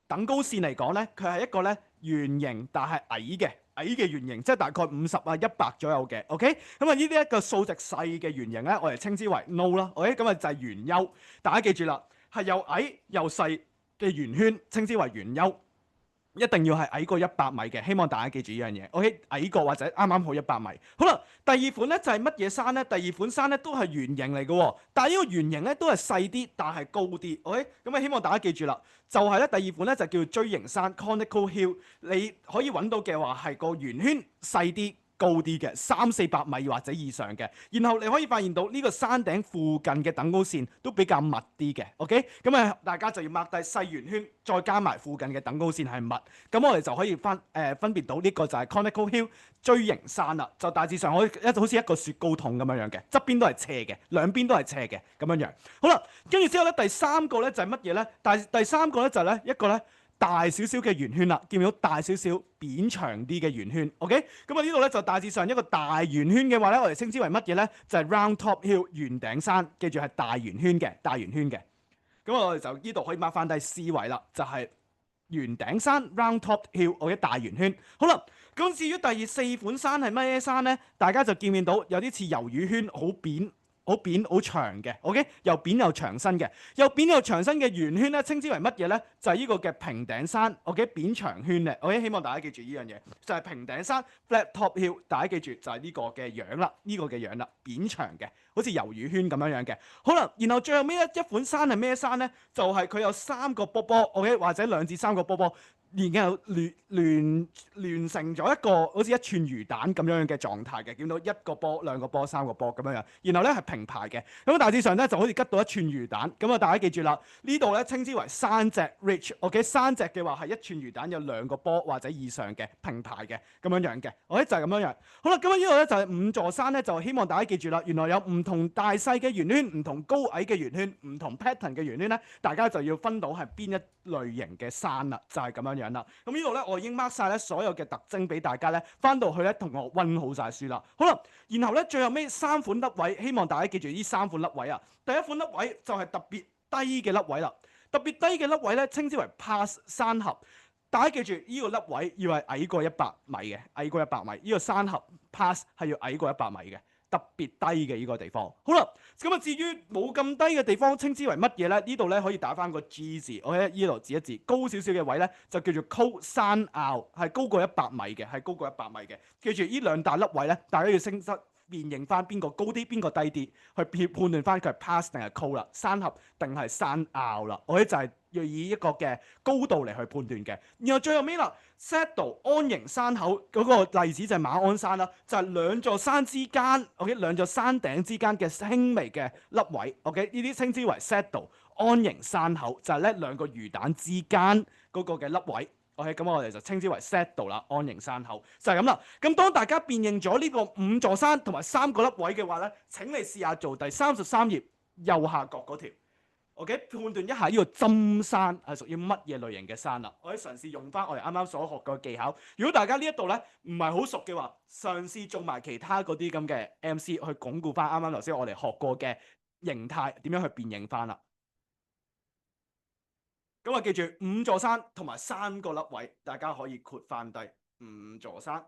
等高線嚟講咧，佢係一個咧圓形，但係矮嘅圓形，即係大概50啊100左右嘅。OK，咁啊呢啲一個數值細嘅圓形咧，我哋稱之為 no 啦。OK，咁啊就係圓丘。大家記住啦，係又矮又細嘅圓圈，稱之為圓丘。一定要係矮過100米嘅，希望大家記住呢樣嘢。OK，矮過或者啱啱好100米。好啦，第二款咧就係乜嘢山咧？第二款山咧都係圓形嚟嘅喎，但係呢個圓形咧都係細啲，但係高啲。OK，咁啊希望大家記住啦，就係咧第二款咧就叫錐形山 （Conical Hill）。你可以揾到嘅話係個圓圈細啲，高啲嘅300-400米或者以上嘅，然後你可以發現到呢個山頂附近嘅等高線都比較密啲嘅。OK，咁啊大家就要擘低細圓圈，再加埋附近嘅等高線係密，咁我哋就可以分別到呢個就係 Conical Hill 錐形山啦。就大致上好似一個雪糕筒咁樣樣嘅，側邊都係斜嘅，兩邊都係斜嘅咁樣樣。好啦，跟住之後咧第三個咧就係乜嘢咧？第三個咧就係咧一個咧大少少嘅圓圈啦，見唔見到大少少扁長啲嘅圓圈 ？OK，咁啊呢度咧就大致上一個大圓圈嘅話咧，我哋稱之為乜嘢咧？就係 Round Top Hill 圓頂山，記住係大圓圈嘅，大圓圈嘅。咁我哋就呢度可以 mark 翻低 C 位啦，就係圓頂山 Round Top Hill，我嘅大圓圈。好啦，咁至於第4款山係乜嘢山咧？大家就見唔見到有啲似魷魚圈，好扁。好扁好長嘅 ，OK， 又扁又長身嘅，又扁又長身嘅圓圈咧，稱之為乜嘢咧？就係呢個嘅平頂山 ，OK， 扁長圈嘅，OK，希望大家記住呢樣嘢，就係平頂山 Flat Top Hill， 大家記住就係呢個嘅樣啦，呢個嘅樣啦，扁長嘅，好似魷魚圈咁樣樣嘅。好啦，然後最後尾一款山係咩山咧？就係佢有3個波波 ，OK， 或者2至3個波波。然後連成咗一個好似一串魚蛋咁樣嘅狀態嘅，見到1個波、2個波、3個波咁樣樣，然後咧係平排嘅，咁大致上咧就好似吉到一串魚蛋，咁啊大家記住啦，呢度咧稱之為山脊 ridge，OK， 山脊嘅話係一串魚蛋有2個波或者以上嘅平排嘅咁樣樣嘅，OK，就係咁樣樣。好啦，咁啊呢度咧就係5座山咧，就希望大家記住啦，原來有唔同大細嘅圓圈、唔同高矮嘅圓圈、唔同 pattern 嘅圓圈咧，大家就要分到係邊一類型嘅山啦，就係咁樣樣啦。咁呢度咧，我已經 mark 晒咧所有嘅特徵俾大家咧，翻到去咧同我溫好晒書啦。好啦，然後咧最後尾3款粒位，希望大家記住呢3款粒位啊。第一款粒位就係特別低嘅粒位啦，特別低嘅粒位咧稱之為 pass 山合。大家記住呢個粒位要係矮過100米嘅，矮過100米，呢個山合 pass 係要矮過100米嘅。特別低嘅呢個地方，好啦，咁啊至於冇咁低嘅地方，稱之為乜嘢咧？呢度咧可以打翻個 G 字，我喺呢度指一指，高少少嘅位咧就叫做 Coal 山坳，係高過100米嘅，係高過100米嘅。記住呢2大粒位咧，大家要識得辨認翻邊個高啲，邊個低啲，去判斷翻佢係 pass 定係 coal 啦，山合定係山坳啦。我咧就係要以一個嘅高度嚟去判斷嘅。然後最後尾啦 ，settle 安營山口嗰個例子就係馬鞍山啦，就係2座山之間 ，OK， 2座山頂之間嘅輕微嘅粒位 ，OK， 呢啲稱之為 settle 安營山口，就係咧2個魚蛋之間嗰個嘅粒位。OK， 咁我哋就稱之為 settle 啦，安營山口就係咁啦。咁當大家辨認咗呢個5座山同埋3個粒位嘅話咧，請你試下做第33頁右下角嗰條。OK， 判斷一下呢個針山係屬於乜嘢類型嘅山啦。我哋嘗試用翻我哋啱啱所學嘅技巧。如果大家呢一度咧唔係好熟嘅話，嘗試做埋其他嗰啲咁嘅 MC 去鞏固翻啱啱頭先我哋學過嘅形態，點樣去辨認翻啦。咁啊，記住5座山同埋3個粒位，大家可以括翻低5座山。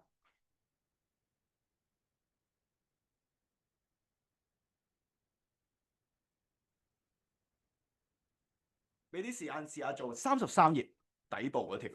俾啲時間試下做33頁底部嗰條。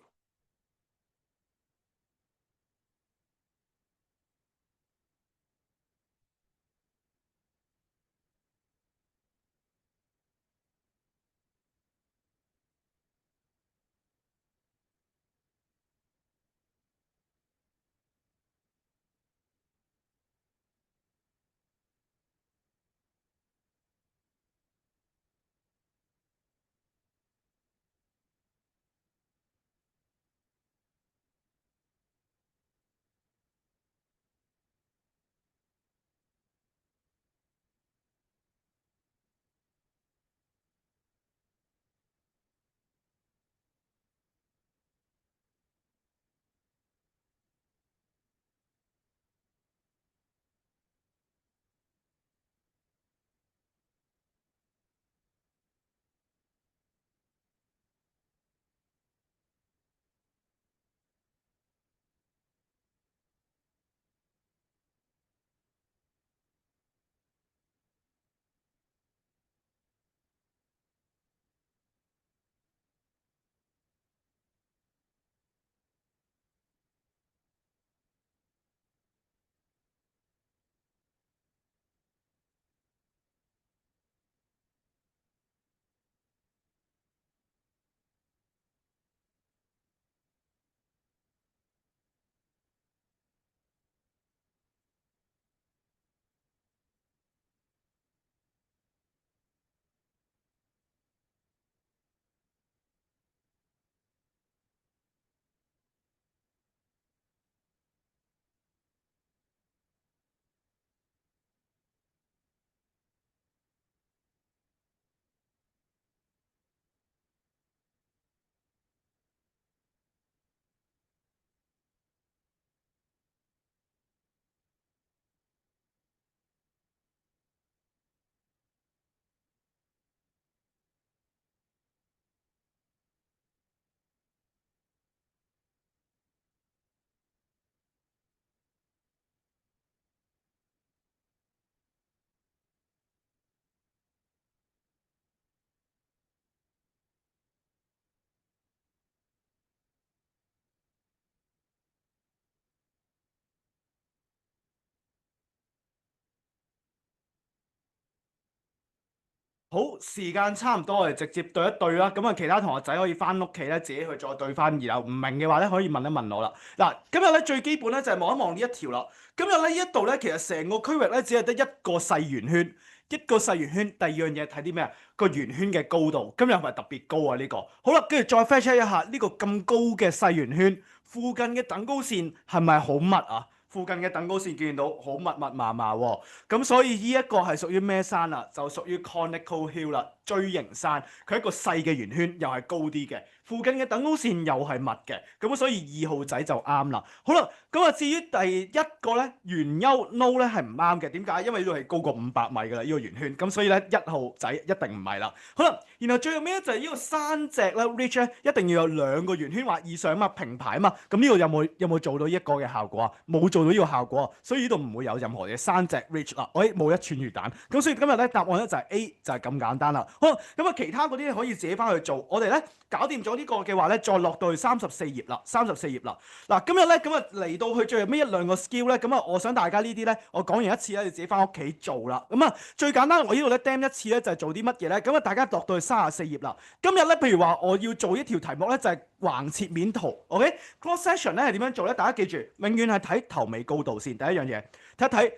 好，時間差唔多，我哋直接對一對啦。咁啊，其他同學仔可以翻屋企咧，自己去再對翻。然後唔明嘅話咧，可以問一問我啦。嗱，今日咧最基本咧就係望一望呢一條啦。今日咧呢一度咧，其實成個區域咧只係得一個細圓圈，一個細圓圈。第二樣嘢睇啲咩啊？個圓圈嘅高度，今日係咪特別高啊？呢個好啦，跟住再 fetch check 一下呢個咁高嘅細圓圈附近嘅等高線係咪好密啊？附近嘅等高線見到好密密麻麻喎，咁所以呢一個係屬於咩山啊？就屬於 Conical Hill 啦，錐形山。佢一個細嘅圓圈，又係高啲嘅，附近嘅等高線又係密嘅，咁所以2號仔就啱啦。好啦，咁啊至於第一個咧，圓丘 No 咧係唔啱嘅，點解？因為呢度係高過500米㗎啦，呢個圓圈，咁所以咧1號仔一定唔係啦。好啦，然後最後尾咧就係呢個山脊咧 Ridge 咧，一定要有2個圓圈或以上啊嘛，平排啊嘛，咁呢度有冇做到呢一個嘅效果啊？冇做到呢個效果，所以呢度唔會有任何嘅山脊 Ridge 啦。冇一串魚蛋，咁所以今日咧答案咧就係 A，就係咁簡單啦。好，咁啊其他嗰啲可以自己翻去做。我哋咧搞掂咗呢個嘅話咧，再落到去34頁啦，34頁啦。嗱，今日咧咁啊嚟到去最後尾1-2個 skill 咧，咁啊我想大家呢啲咧，我講完一次咧，你自己翻屋企做啦。咁啊最簡單，我呢度咧 Dam 一次咧就係做啲乜嘢咧？咁啊大家落到去34頁啦。今日咧譬如話我要做一條題目咧，就係橫切面圖。OK，cross section 咧係點樣做咧？大家記住，永遠係睇頭尾高度先。第一樣嘢睇一睇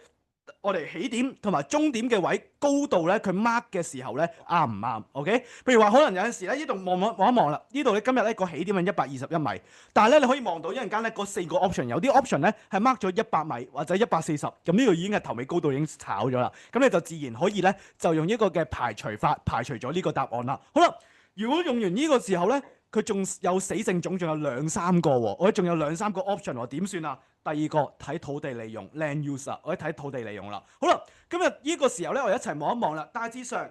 我哋起點同埋終點嘅位高度咧，佢 mark 嘅時候咧啱唔啱？OK，譬如話可能有陣時咧呢度望一望啦，呢度咧今日咧個起點係121米，但係咧你可以望到一陣間咧嗰4個 option 有啲 option 咧係 mark 咗100米或者140，咁呢度已經係頭尾高度已經炒咗啦，咁你就自然可以咧就用一個嘅排除法排除咗呢個答案啦。好啦，如果用完呢個時候咧，佢仲有死剩種，仲有2-3個喎，我仲有2-3個 option 喎，點算啊？第二個睇土地利用 land use 啊，我哋睇土地利用啦。好啦，今日呢個時候咧，我哋一齊望一望啦。大致上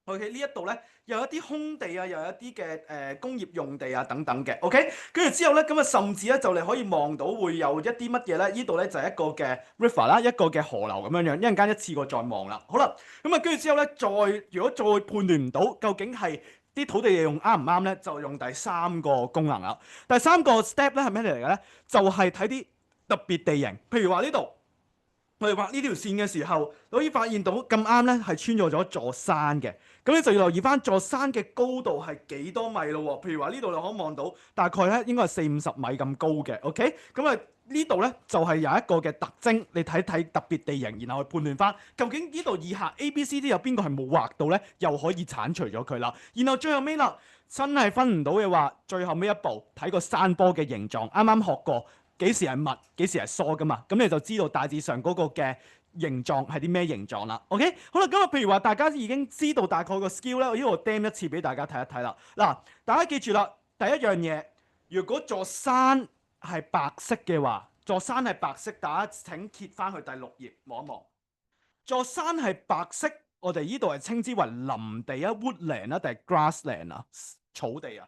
，OK 呢一度咧有一啲空地啊，又有一啲嘅工業用地啊等等嘅。OK，跟住之後咧，咁啊甚至咧就你可以望到會有一啲乜嘢咧？呢度咧就係一個嘅 river 啦，一個嘅河流咁樣樣。一陣間一次過再望啦。好啦，咁啊跟住之後咧，如果再判斷唔到究竟係啲土地利用啱唔啱咧，就用第3個功能啦。第3個 step 咧係咩嚟嘅咧？就係睇啲特別地形，譬如話呢度，我哋畫呢條線嘅時候，你可以發現到咁啱咧係穿咗座山嘅，咁你就要留意翻座山嘅高度係幾多米咯喎？譬如話呢度你可以望到大概咧應該係40-50米咁高嘅 ，OK？咁啊呢度咧就係有一個嘅特徵，你睇睇特別地形，然後去判斷翻究竟呢度以下 A、B、C、D 有邊個係冇畫到咧，又可以剷除咗佢啦。然後最後尾啦，真係分唔到嘅話，最後尾一步睇個山坡嘅形狀，啱啱學過。幾時係密，幾時係疏噶嘛？咁你就知道大致上嗰個嘅形狀係啲咩形狀啦。OK，好啦，咁啊，譬如話大家已經知道大概個 skill 咧，我呢度 demo 一次俾大家睇一睇啦。嗱，大家記住啦，第一樣嘢，如果座山係白色嘅話，座山係白色，大家請揭翻去第6頁望一望。座山係白色，我哋呢度係稱之為林地啊、woodland 啊定係 grassland 啊、草地啊。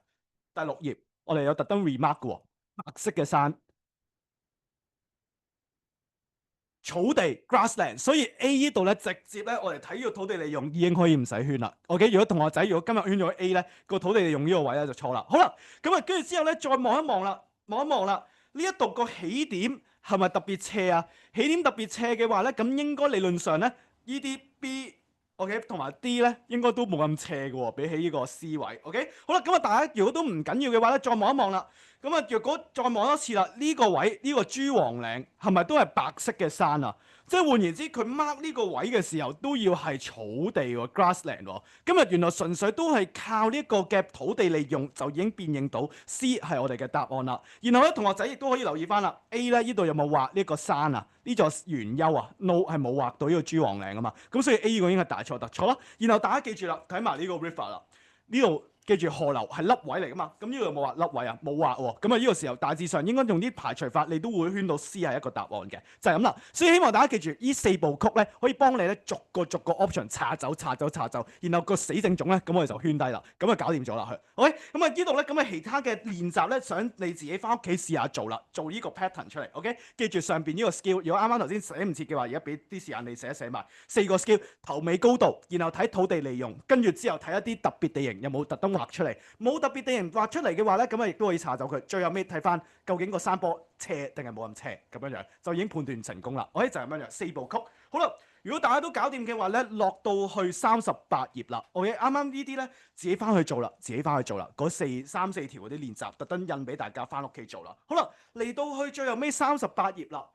第6頁我哋有特登 remark 嘅喎，白色嘅山。草地 grassland， 所以 A 呢度咧直接咧，我哋睇呢個土地利用已經可以唔使圈啦。OK，如果同學仔如果今日圈咗 A 咧，個土地利用呢個位咧就錯啦。好啦，咁啊跟住之後咧再望一望啦，望一望啦，呢一度個起點係咪特別斜啊？起點特別斜嘅話咧，咁應該理論上咧呢啲 B、OK 同埋 D 咧應該都冇咁斜嘅喎，比起呢個 C 位。OK，好啦，咁啊大家如果都唔緊要嘅話咧，再望一望啦。咁啊，若果再望多次啦，呢個位呢個珠黃嶺係咪都係白色嘅山啊？即係換言之，佢 mark 呢個位嘅時候都要係草地喎 ，grassland 喎。今日原來純粹都係靠呢一個嘅土地利用就已經辨認到 C 係我哋嘅答案啦。然後咧，同學仔亦都可以留意翻啦，A 咧呢度有冇畫呢個山啊？呢座圓丘啊 ，no 係冇畫到呢個珠黃嶺啊嘛。咁所以 A 呢個應該係大錯特錯啦。然後大家記住啦，睇埋呢個 river 啦，呢度。記住河流係凹位嚟噶嘛，咁呢度有冇畫凹位啊？冇畫喎，咁啊呢個時候大致上應該用啲排除法，你都會圈到 C 係一個答案嘅，就係咁啦。所以希望大家記住，呢4部曲咧可以幫你咧逐個 option 查走，然後個死正種咧，咁我哋就圈低啦，咁啊搞掂咗啦佢。OK，咁啊呢度咧，咁啊其他嘅練習咧，想你自己翻屋企試下做啦，做呢個 pattern 出嚟。OK，記住上邊呢個 skill，如果啱啱頭先寫唔切嘅話，而家俾啲時間你寫埋4個 skill，頭尾高度，然後睇土地利用，跟住之後睇一啲特別地形有冇特登畫出嚟。冇特別地形畫出嚟嘅話咧，咁啊亦都可以查走佢。最後尾睇翻究竟個山坡斜定係冇咁斜咁樣樣，就已經判斷成功啦。我哋就係咁樣樣4部曲。好啦，如果大家都搞掂嘅話咧，落到去38頁啦。OK，啱啱呢啲咧自己翻去做啦，自己翻去做啦。嗰三四條嗰啲練習，特登印俾大家翻屋企做啦。好啦，嚟到去最後尾38頁啦。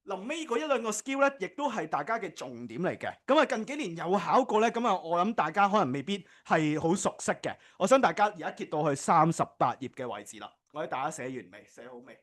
臨尾嗰一兩個 skill 咧，亦都係大家嘅重點嚟嘅。咁啊，近幾年有考過咧，咁啊，我諗大家可能未必係好熟悉嘅。我想大家而家揭到去38頁嘅位置啦。我哋大家寫完未？寫好未？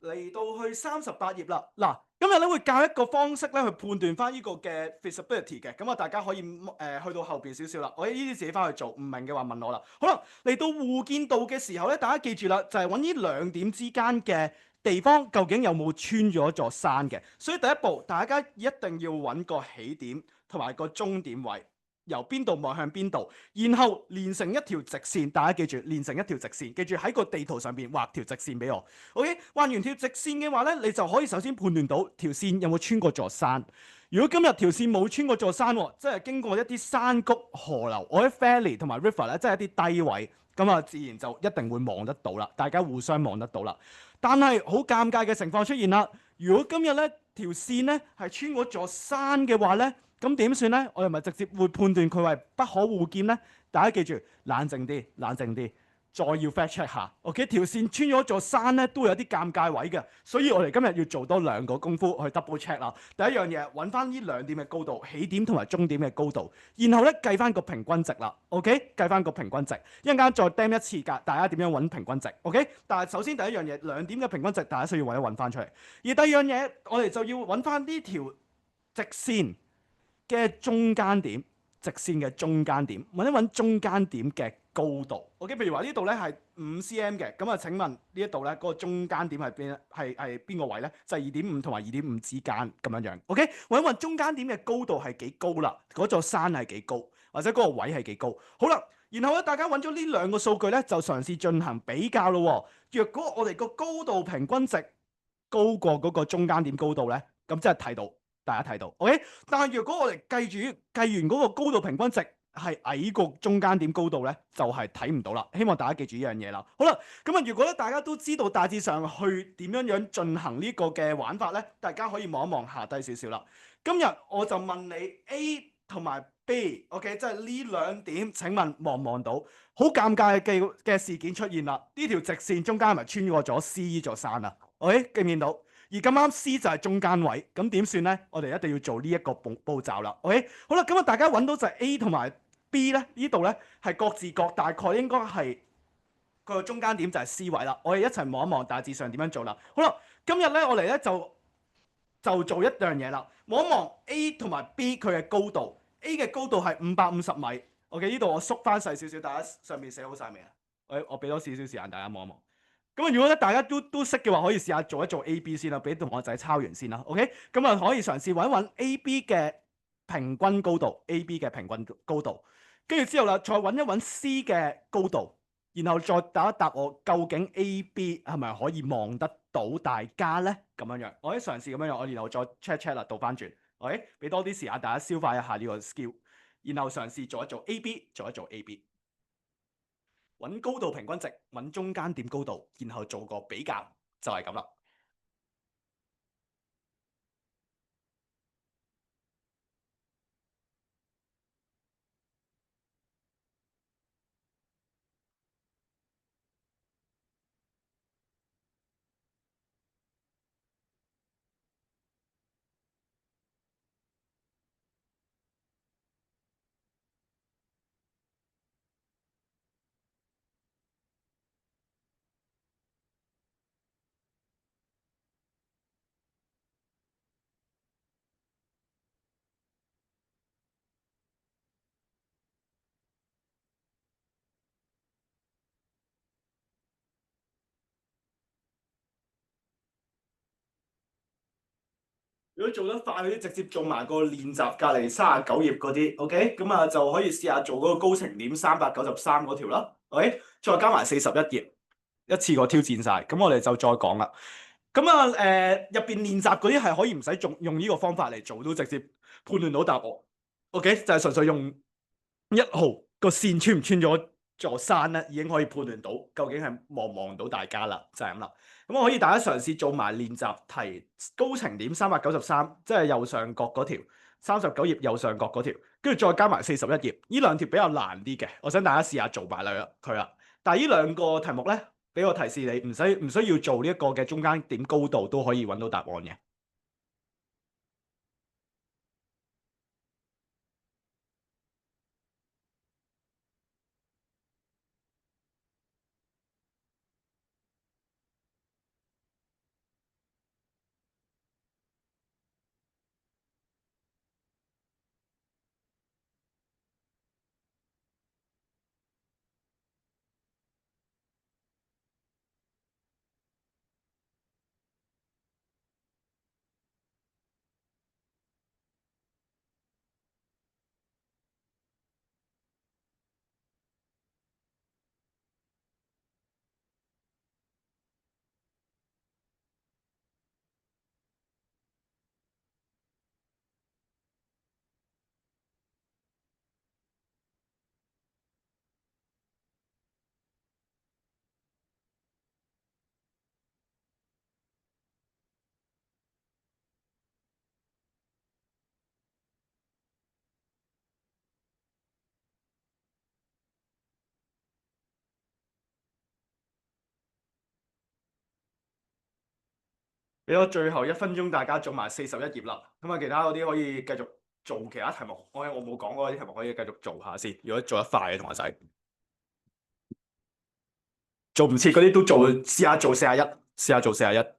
嚟到去38頁啦。嗱，今日咧會教一個方式咧去判斷翻呢個嘅 feasibility 嘅。咁啊，大家可以去到後邊少少啦。我呢啲自己翻去做，唔明嘅話問我啦。好啦，嚟到互見度嘅時候咧，大家記住啦，就係揾呢兩點之間嘅地方究竟有冇穿咗座山嘅。所以第一步，大家一定要揾個起點同埋個終點位。由邊度望向邊度，然後連成一條直線。大家記住，連成一條直線。記住喺個地圖上邊畫條直線俾我。OK，畫完條直線嘅話咧，你就可以首先判斷到條線有冇穿過座山。如果今日條線冇穿過座山，即係經過一啲山谷、河流，或者 valley 同埋 river 咧，即係一啲低位，咁啊自然就一定會望得到啦。大家互相望得到啦。但係好尷尬嘅情況出現啦。如果今日咧條線咧係穿過座山嘅話咧，咁點算呢？我哋咪直接會判斷佢為不可互見呢？大家記住，冷靜啲，冷靜啲，再要 fact check 下。OK，條線穿咗座山咧，都會有啲尷尬位嘅，所以我哋今日要做多兩個功夫去 double check 啦。第一樣嘢，揾翻呢兩點嘅高度，起點同埋終點嘅高度，然後咧計翻個平均值啦。OK，計翻個平均值，一陣間再 demo 一次㗎。大家點樣揾平均值？OK，但係首先第一樣嘢，兩點嘅平均值，大家需要揾翻出嚟。而第二樣嘢，我哋就要揾翻呢條直線嘅中間點，直線嘅中間點，揾一揾中間點嘅高度。OK，譬如話呢度咧係5cm 嘅，咁啊請問呢一度咧嗰個中間點係邊？係邊個位咧？就係2.5同埋2.5之間咁樣樣。OK，揾一揾中間點嘅高度係幾高啦？嗰座山係幾高，或者嗰個位係幾高？好啦，然後咧大家揾咗呢兩個數據咧，就嘗試進行比較咯。若果我哋個高度平均值高過嗰個中間點高度咧，咁即係睇到。大家睇到 ，OK？但係如果我哋計完嗰個高度平均值係矮過中間點高度咧，就係睇唔到啦。希望大家記住呢樣嘢啦。好啦，咁啊，如果咧大家都知道大致上去點樣進行呢個嘅玩法咧，大家可以望一望下低少少啦。今日我就問你 A 同埋 B，OK，即係呢兩點，請問望唔望到？好尷尬嘅事件出現啦！呢條直線中間係咪穿過咗 C 呢座山啊？OK，見唔見到？而咁啱 C 就係中間位，咁點算呢？我哋一定要做呢一個步驟啦。OK，好啦，咁啊，大家揾到就係 A 同埋 B 咧，呢度咧係各自各大概應該係個中間點就係 C 位啦。我哋一齊望一望大致上點樣做啦。好啦，今日咧我哋咧就做一樣嘢啦，望一望 A 同埋 B 佢嘅高度。A 嘅高度係550米。OK，呢度我縮翻細少少，大家上面寫好晒未啊？我俾多少少時間大家望一望。咁如果咧大家都識嘅話，可以試下做一做 A、B 先啦，俾同學仔抄完先啦。OK，咁啊可以嘗試揾一揾 A、B 嘅平均高度，A、B 嘅平均高度，跟住之後啦，再揾一揾 C 嘅高度，然後再答一答我，究竟 A、B 係咪可以望得到大家呢？咁樣樣，我可以嘗試咁樣樣，我然後再 check 啦，倒翻轉，OK，俾多啲時間大家消化一下呢個 skill，然後嘗試做一做 A、B，做一做 A-B。揾高度平均值，揾中間點高度，然後做個比較，就係咁啦。如果做得快嗰啲，直接做埋個練習隔離39頁嗰啲，OK，咁啊就可以試下做嗰個高程點393嗰條啦，OK，再加埋41頁，一次過挑戰晒。咁我哋就再講啦。咁啊入邊練習嗰啲係可以唔使用呢個方法嚟做，都直接判斷到答案。OK，就係純粹用1號個線穿唔穿咗座山咧，已經可以判斷到究竟係望唔望到大家啦，就係咁啦。咁我可以大家嘗試做埋練習題，高程點393，即係右上角嗰條39頁右上角嗰條，跟住再加埋41頁，呢兩條比較難啲嘅，我想大家試下做埋佢啦。但係呢兩個題目咧，俾我提示你，唔需要做呢一個嘅中間點高度都可以揾到答案嘅。俾我最後1分鐘，大家做埋41頁啦。咁啊，其他嗰啲可以繼續做其他題目。我冇講過啲題目可以繼續做下先。如果做得快嘅同學仔，做唔切嗰啲都做，試下做41，試下做41。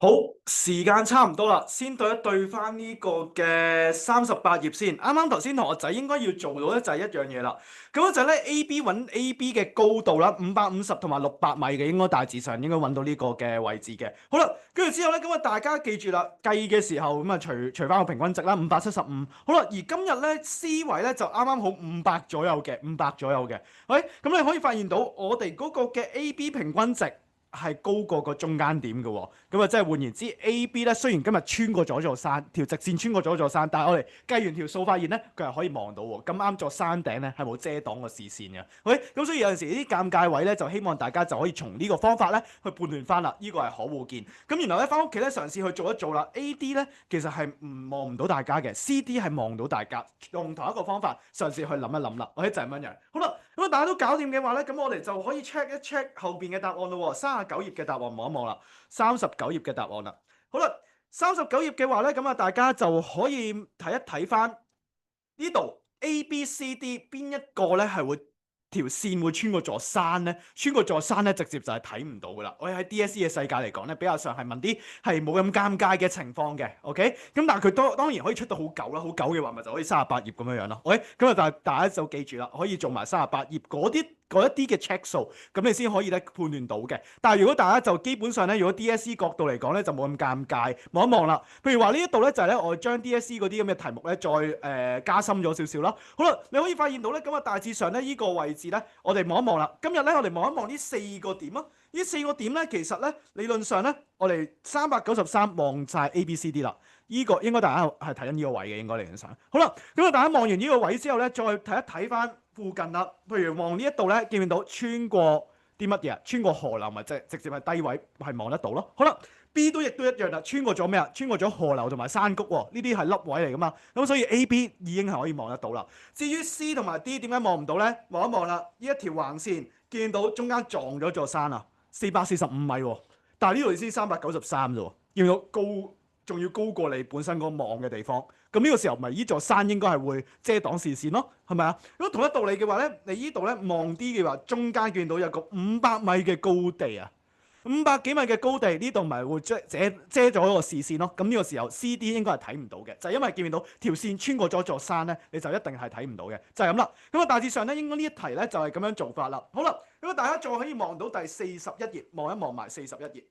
好，時間差唔多啦，先對一對翻呢個嘅38頁先。啱啱頭先同學仔應該要做到咧就係一樣嘢啦。咁就係咧 A、B 揾 A、B 嘅高度啦，550同埋600米嘅，應該大致上應該揾到呢個嘅位置嘅。好啦，跟住之後咧，咁啊大家記住啦，計嘅時候咁啊除翻個平均值啦，575。好啦，而今日咧 C 位咧就啱啱好500左右嘅，500左右嘅。喂，咁你可以發現到我哋嗰個嘅 A、B 平均值係高過個中間點嘅喎，咁啊即係換言之，A、B 咧雖然今日穿過咗座山，條直線穿過咗座山，但係我哋計完條數發現咧，佢係可以望到喎。咁啱座山頂咧係冇遮擋個視線嘅。OK，咁所以有陣時呢啲尷尬位咧，就希望大家就可以從呢個方法咧去判斷翻啦。呢個係可互見。咁然後咧翻屋企咧嘗試去做一做啦。A、D 咧其實係望唔到大家嘅，C、D 係望到大家。用同一個方法嘗試去諗一諗啦。OK 就係咁樣。好啦，咁啊大家都搞掂嘅話咧，咁我哋就可以 check 一 check 後邊嘅答案咯。39頁嘅答案望一望啦，39頁嘅答案啦。好啦，39頁嘅話咧，咁啊大家就可以睇一睇翻呢度 A、B、C、D 邊一個咧係會條線會穿過座山咧？穿過座山咧，直接就係睇唔到噶啦。我哋喺 DSE 嘅世界嚟講咧，比較上係問啲係冇咁尷尬嘅情況嘅。OK，咁但係佢當然可以出到好久啦，好久嘅話咪就可以38頁咁樣樣咯。OK，咁啊但係大家就記住啦，可以做埋38頁嗰啲嗰一啲嘅 check 數，咁你先可以咧判斷到嘅。但係如果大家就基本上咧，如果 DSE 角度嚟講咧，就冇咁尷尬，望一望啦。譬如話呢一度咧就係咧，我將 DSE 嗰啲咁嘅題目咧再加深咗少少啦。好啦，你可以發現到咧，咁啊大致上咧呢個位置咧，我哋望一望啦。今日咧我哋望一望呢四個點啊，呢四個點咧其實咧理論上咧，我哋393望晒 A、B、C、D 啦。呢個應該大家係睇緊呢個位嘅，應該理論上。好啦，咁啊大家望完呢個位之後咧，再睇一睇翻附近啦。譬如望呢一度咧，見唔見到穿過啲乜嘢？穿過河流咪即係直接係低位係望得到咯。好啦，B 都亦都一樣啦，穿過咗咩啊？穿過咗河流同埋山谷喎，呢啲係凹位嚟噶嘛。咁所以 A、B 已經係可以望得到啦。至於 C 同埋 D 點解望唔到咧？望一望啦，呢一條橫線見到中間撞咗座山啊，445米喎，但係呢度先393啫喎，見到高。仲要高過你本身個望嘅地方，咁呢個時候咪呢座山應該係會遮擋視線咯，係咪啊？如果同一道理嘅話咧，你呢度咧望啲嘅話，中間見到有個500米嘅高地啊，500幾米嘅高地，呢度咪會遮咗個視線咯。咁呢個時候 CD 應該係睇唔到嘅，就係因為見唔到條線穿過咗座山咧，你就一定係睇唔到嘅，就係咁啦。咁啊大致上咧，應該呢一題咧就係咁樣做法啦。好啦，咁啊大家再可以望到第41頁，望一望埋41頁。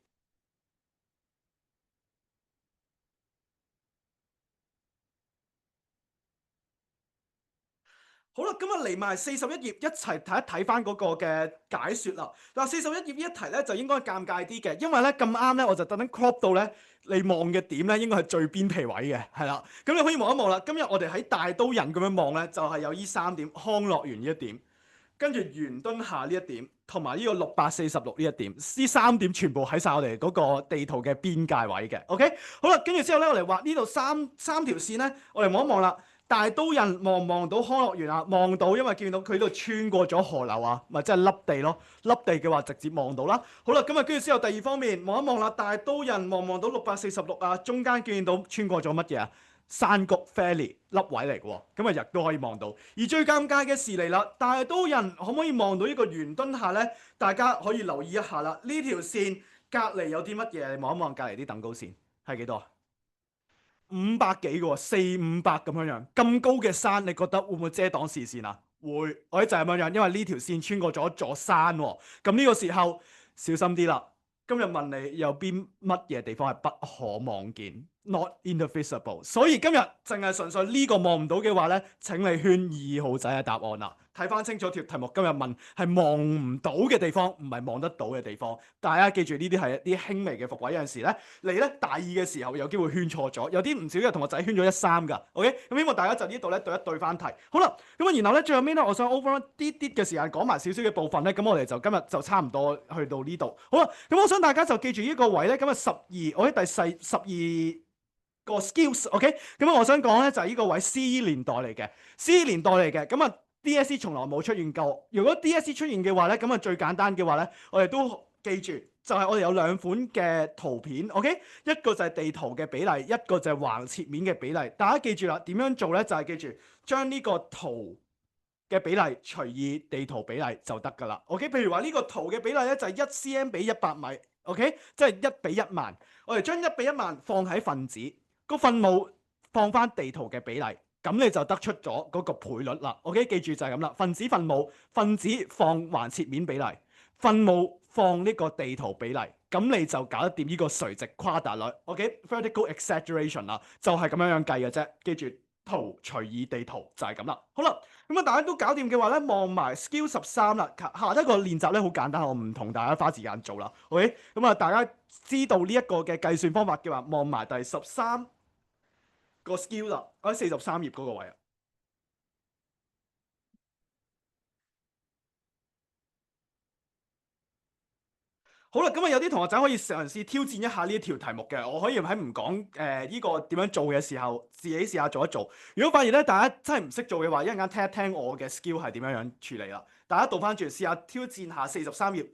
好啦，咁啊嚟埋41頁一齊睇一睇翻嗰個嘅解説啦。嗱，41頁呢一題咧就應該尷尬啲嘅，因為咧咁啱咧我就特登 crop 到咧你望嘅點咧應該係最邊皮位嘅，係啦。咁你可以望一望啦。今日我哋喺大都人咁樣望咧，就係有呢三點，康樂園呢一點，跟住圓墩下呢一點，同埋呢個646呢一點，呢三點全部喺晒我哋嗰個地圖嘅邊界位嘅。OK，好啦，跟住之後咧，我哋畫呢度三條線咧，我哋望一望啦。大都人望唔望到康樂園啊？望到，因為見到佢呢度穿過咗河流啊，咪即係凹地咯。凹地嘅話，直接望到啦。好啦，咁啊，跟住之後第二方面望一望啦。大都人望唔望到646啊？中間見到穿過咗乜嘢啊？山谷 Valley 凹位嚟嘅喎，咁啊亦都可以望到。而最尷尬嘅事嚟啦，大都人可唔可以望到呢個圓墩下咧？大家可以留意一下啦。呢條線隔離有啲乜嘢？你望一望隔離啲等高線係幾多？500幾個喎，400-500咁樣樣，咁高嘅山，你覺得會唔會遮擋視線啊？會，我就係咁樣樣，因為呢條線穿過咗一座山喎。咁呢個時候小心啲啦。今日問你有邊乜嘢地方係不可望見 （not invisible）？所以今日淨係純粹呢個望唔到嘅話咧，請你圈2號仔嘅答案啦。睇翻清楚條題目，今日問係望唔到嘅地方，唔係望得到嘅地方。大家記住呢啲係一啲輕微嘅伏位，有陣時咧你咧大意嘅時候有機會圈錯咗，有啲唔少嘅同學仔圈咗13㗎。OK，咁希望大家就呢度咧對一對翻題。好啦，咁啊然後咧最後尾咧，我想 over 啲嘅時間講埋少少嘅部分咧，咁我哋就今日就差唔多去到呢度。好啦，咁我想大家就記住呢個位咧，咁啊我喺第12個 skills，OK，咁我想講咧就係呢個位 C 年代嚟嘅，C 年代嚟嘅，咁啊。DSE 從來冇出現過。如果 DSE 出現嘅話咧，咁啊最簡單嘅話咧，我哋都記住，就係我哋有兩款嘅圖片，OK，一個就係地圖嘅比例，一個就係橫切面嘅比例。大家記住啦，點樣做咧？就係記住將呢個圖嘅比例除以地圖比例就得㗎啦。OK，譬如話呢個圖嘅比例咧就係1cm 比100米，OK，即係1比10000。我哋將1比10000放喺分子，個分母放翻地圖嘅比例。咁你就得出咗嗰個倍率啦。OK，記住就係咁啦。分子分母，分子放橫切面比例，分母放呢個地圖比例，咁你就搞得掂呢個垂直誇大率。OK，vertical exaggeration 啦，就係咁樣樣計嘅啫。記住圖除以地圖就係咁啦。好啦，咁啊大家都搞掂嘅話咧，望埋 skill 13啦。下一個練習咧好簡單，我唔同大家花時間做啦。OK，咁啊大家知道呢一個嘅計算方法嘅話，望埋第13個 skill 啦，喺43頁嗰個位啊。好啦，咁啊有啲同學仔可以嘗試挑戰一下呢一條題目嘅，我可以喺唔講呢個點樣做嘅時候，自己試下做一做。如果發現咧大家真係唔識做嘅話，一陣間聽一聽我嘅 skill 係點樣樣處理啦。大家倒翻轉試下挑戰下43頁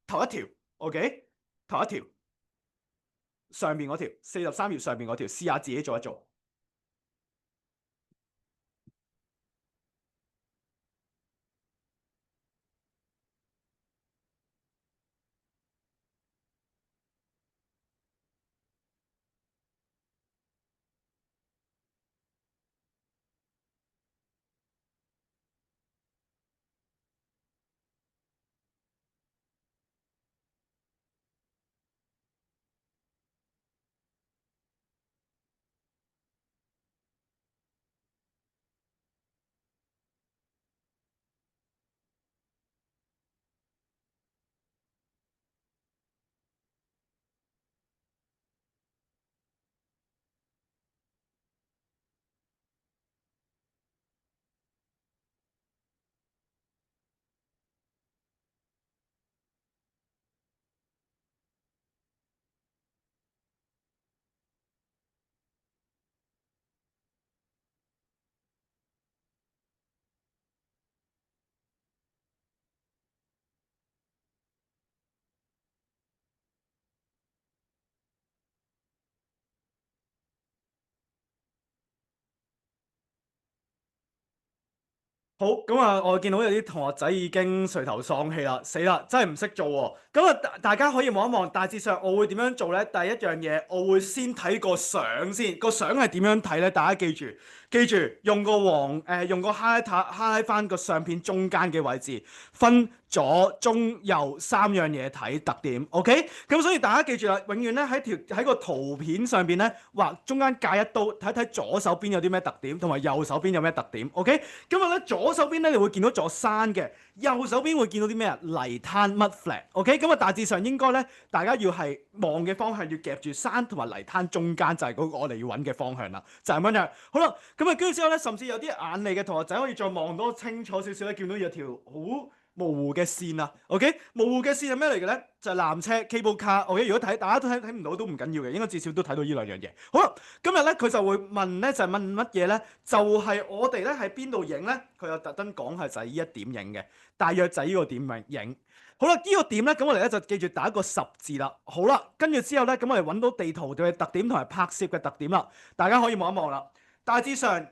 頭一條，OK，頭一條上面嗰條43頁上面嗰條，試下自己做一做。好，咁啊，我見到有啲同學仔已經垂頭喪氣啦，死啦，真係唔識做喎。咁啊，大家可以望一望，大致上我會點樣做呢？第一樣嘢，我會先睇個相先，個相係點樣睇呢？大家記住用個用個 highlight 翻個相片中間嘅位置，分左、中、右三樣嘢睇特點。OK，咁所以大家記住啦，永遠咧喺個圖片上邊咧畫中間界一刀，睇睇左手邊有啲咩特點，同埋右手邊有咩特點。OK，今日咧左手邊咧你會見到座山嘅，右手邊會見到啲咩啊？泥灘 mud flat。OK，咁啊大致上應該咧，大家要係望嘅方向要夾住山同埋泥灘中間，就係嗰個我哋要揾嘅方向啦，就係咁樣。好啦，咁啊跟住之後咧，甚至有啲眼利嘅同學仔可以再望多清楚少少咧，見到有條好模糊嘅線啊，OK，模糊嘅線係咩嚟嘅咧？就係纜車 cable car。OK，如果大家都睇唔到都唔緊要嘅，應該至少都睇到呢兩樣嘢。好啦，今日咧佢就會問咧，就係問乜嘢咧？就係我哋咧喺邊度影咧？佢有特登講係就係呢一點影嘅，大約就係呢個點影。好啦，呢個點咧，咁我哋咧就記住打一個十字啦。好啦，跟住之後咧，咁我哋揾到地圖嘅特點同埋拍攝嘅特點啦，大家可以望一望啦。大致上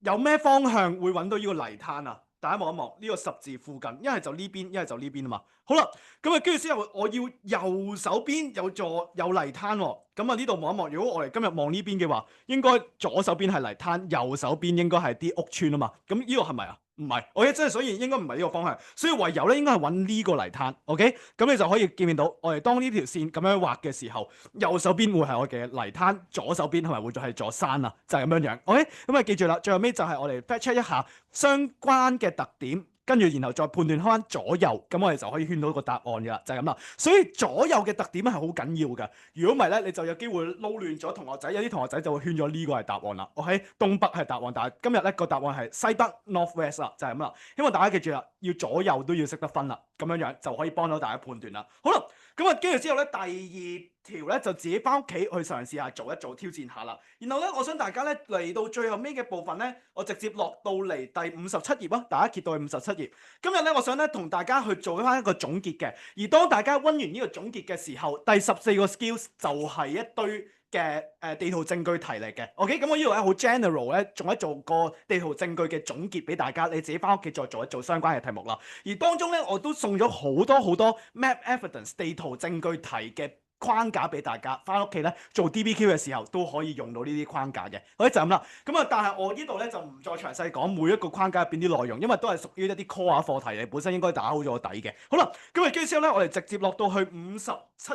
有咩方向會揾到呢個泥灘啊？大家望一望呢個十字附近，一係就呢邊，一係就呢邊啊嘛。好啦，咁啊跟住之後，我要右手邊有泥灘喎。咁啊呢度望一望，如果我哋今日望呢邊嘅話，應該左手邊係泥灘，右手邊應該係啲屋村啊嘛。咁呢個係咪啊？唔係，我嘅真係所以應該唔係呢個方向，所以唯有咧應該係揾呢個泥灘。OK，咁你就可以見到我哋當呢條線咁樣畫嘅時候，右手邊會係我嘅泥灘，左手邊係咪會係座山啊？就係咁樣樣。OK，咁啊記住啦，最後尾就係我哋 fact check 一下相關嘅特點。跟住然後再判斷翻左右，咁我哋就可以圈到個答案㗎啦，就係咁啦。所以左右嘅特點係好緊要㗎。如果唔係咧，你就有機會撈亂咗同學仔。有啲同學仔就會圈咗呢個係答案啦。OK，東北係答案，但係今日咧個答案係西北 northwest 啦，就係咁啦。希望大家記住啦，要左右都要識得分啦，咁樣樣就可以幫到大家判斷啦。好啦，咁啊跟住之後咧，第二條咧就自己翻屋企去嘗試下做一做挑戰下啦。然後咧，我想大家咧嚟到最後尾嘅部分咧，我直接落到嚟第57頁啊，大家揭到去57頁。今日咧，我想咧同大家去做翻一個總結嘅。而當大家溫完呢個總結嘅時候，第14個 skills 就係一堆嘅地圖證據題嚟嘅。OK，咁我呢度咧好 general 咧，做一做個地圖證據嘅總結俾大家，你自己翻屋企再做一做相關嘅題目啦。而當中咧，我都送咗好多 map evidence 地圖證據題嘅框架俾大家，翻屋企咧做 DBQ 嘅時候都可以用到呢啲框架嘅。好，就咁啦。咁啊，但係我呢度咧就唔再詳細講每一個框架入邊啲內容，因為都係屬於一啲 core 課題，你本身應該打好咗個底嘅。好啦，咁啊，跟住之後咧，我哋直接落到去57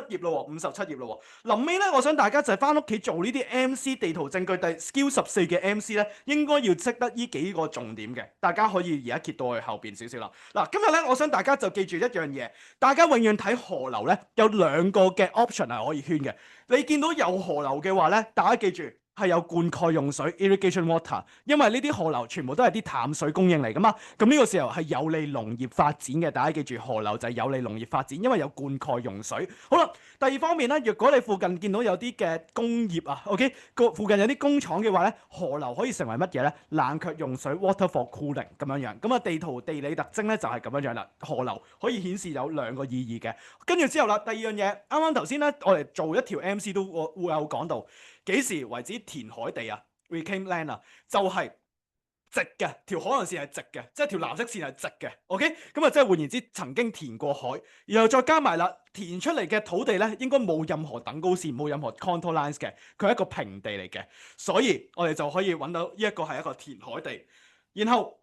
頁咯喎，57頁咯喎。臨尾咧，我想大家就係翻屋企做呢啲 MC 地圖證據第 Skill 14嘅 MC 咧，應該要識得呢幾個重點嘅。大家可以而家揭到去後邊少少啦。嗱，今日咧，我想大家就記住一樣嘢，大家永遠睇河流咧有兩個嘅 option 係可以圈嘅。你見到有河流嘅話咧，大家記住係有灌溉用水 irrigation water， 因為呢啲河流全部都係啲淡水供應嚟噶嘛。咁呢個時候係有利農業發展嘅，大家記住河流就係有利農業發展，因為有灌溉用水。好啦，第二方面咧，若果你附近見到有啲嘅工業啊 ，OK， 附近有啲工廠嘅話咧，河流可以成為乜嘢咧？冷卻用水 water for cooling 咁樣樣。咁啊，地圖地理特徵咧就係咁樣樣啦。河流可以顯示有兩個意義嘅。跟住之後啦，第二樣嘢，啱啱頭先咧，我哋做一條 MC 都會有講到。幾時為止填海地啊 ？reclaim land 啊，就係直嘅條海岸線係直嘅，即係條藍色線係直嘅。OK，咁啊，即係換言之，曾經填過海，然後再加埋啦，填出嚟嘅土地咧，應該冇任何等高線，冇任何 contour lines 嘅，佢係一個平地嚟嘅，所以我哋就可以揾到呢一個係一個填海地。然後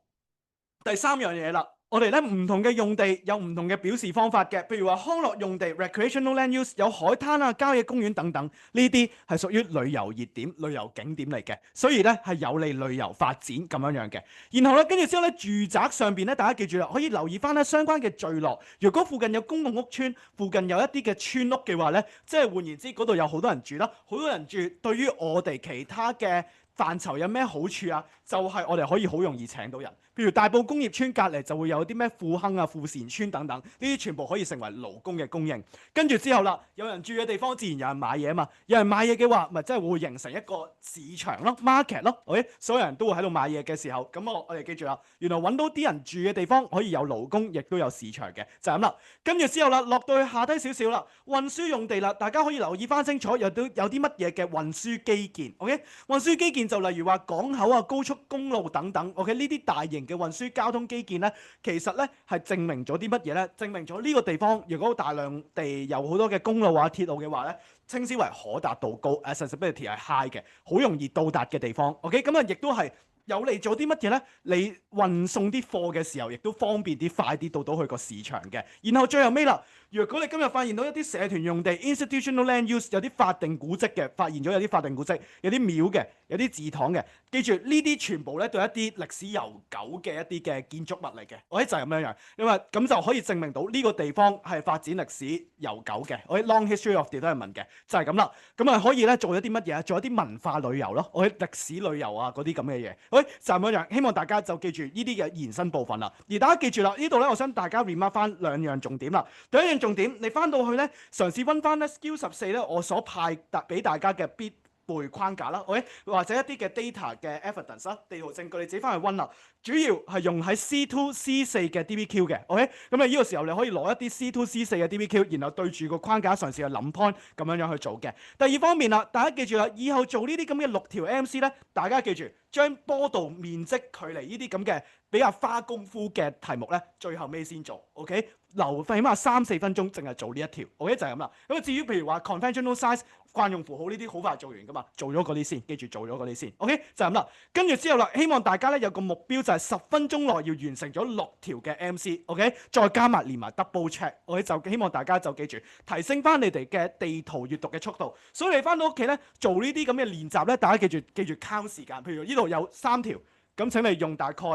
第三樣嘢啦。我哋咧唔同嘅用地有唔同嘅表示方法嘅，譬如話康樂用地 recreational land use 有海灘啊、郊野公園等等，呢啲係屬於旅遊熱點、旅遊景點嚟嘅，所以咧係有利旅遊發展咁樣樣嘅。然後咧跟住之後咧，住宅上邊咧，大家記住啦，可以留意翻咧相關嘅聚落。如果附近有公共屋邨，附近有一啲嘅村屋嘅話咧，即係換言之，嗰度有好多人住啦，好多人住，對於我哋其他嘅範疇有咩好處啊？就係我哋可以好容易請到人。譬如大埔工業村隔離就會有啲咩富亨啊、富善村等等，呢啲全部可以成為勞工嘅供應。跟住之後啦，有人住嘅地方自然有人買嘢啊嘛，有人買嘢嘅話，咪即係會形成一個市場咯 ，market 咯。OK，所有人都會喺度買嘢嘅時候，咁我哋記住啦，原來揾到啲人住嘅地方可以有勞工，亦都有市場嘅，就係咁啦。跟住之後啦，落到去下低少少啦，運輸用地啦，大家可以留意翻清楚，有啲乜嘢嘅運輸基建。OK， 運輸基建建就例如話港口啊、高速公路等等，OK 呢啲大型嘅運輸交通基建咧，其實咧係證明咗啲乜嘢咧？證明咗呢個地方如果大量地有好多嘅公路啊、鐵路嘅話咧，稱之為可達度高 ，accessibility 係 high 嘅，好容易到達嘅地方。OK，咁啊亦都係有利咗啲乜嘢咧？你運送啲貨嘅時候，亦都方便啲、快啲到去個市場嘅。然後最後尾啦。如果你今日發現到一啲社團用地 institutional land use 有啲法定古蹟嘅，發現咗有啲法定古蹟、有啲廟嘅、有啲祠堂嘅，記住呢啲全部咧都係一啲歷史悠久嘅一啲嘅建築物嚟嘅。我哋就係咁樣，因為咁就可以證明到呢個地方係發展歷史悠久嘅。我哋 long history of development 嘅就係咁啦。咁啊可以咧做一啲乜嘢？做一啲文化旅遊咯，我哋歷史旅遊啊嗰啲咁嘅嘢。我哋就係咁樣，希望大家就記住呢啲嘅延伸部分啦。而大家記住啦，呢度咧我想大家 remark 翻兩樣重點啦。第一樣重點，你翻到去咧，嘗試温翻咧 Skill14咧，我所派俾大家嘅必背框架啦，OK，或者一啲嘅 data 嘅 evidence 啦，地圖證據你自己翻去温啦。主要係用喺 C2、C4 嘅 DBQ 嘅，OK，咁啊呢個時候你可以攞一啲 C2、C4 嘅 DBQ，然後對住個框架嘗試去諗 point 咁樣去做嘅。第二方面啦，大家記住啦，以後做呢啲咁嘅6條 MC 咧，大家記住將坡度、面積、距離呢啲咁嘅比較花功夫嘅題目咧，最後尾先做 ，OK。留起碼3-4分鐘，淨係做呢一條，OK就係咁啦。咁啊，至於譬如話 conventional size 慣用符號呢啲，好快做完噶嘛，做咗嗰啲先，記住做咗嗰啲先，OK就係咁啦。跟住之後啦，希望大家咧有個目標就係10分鐘內要完成咗6條嘅 MC，OK，再加埋連埋 double check，OK就希望大家就記住提升翻你哋嘅地圖閱讀嘅速度。所以你翻到屋企咧做呢啲咁嘅練習咧，大家記住 count 時間。譬如呢度有3條，咁請你用大概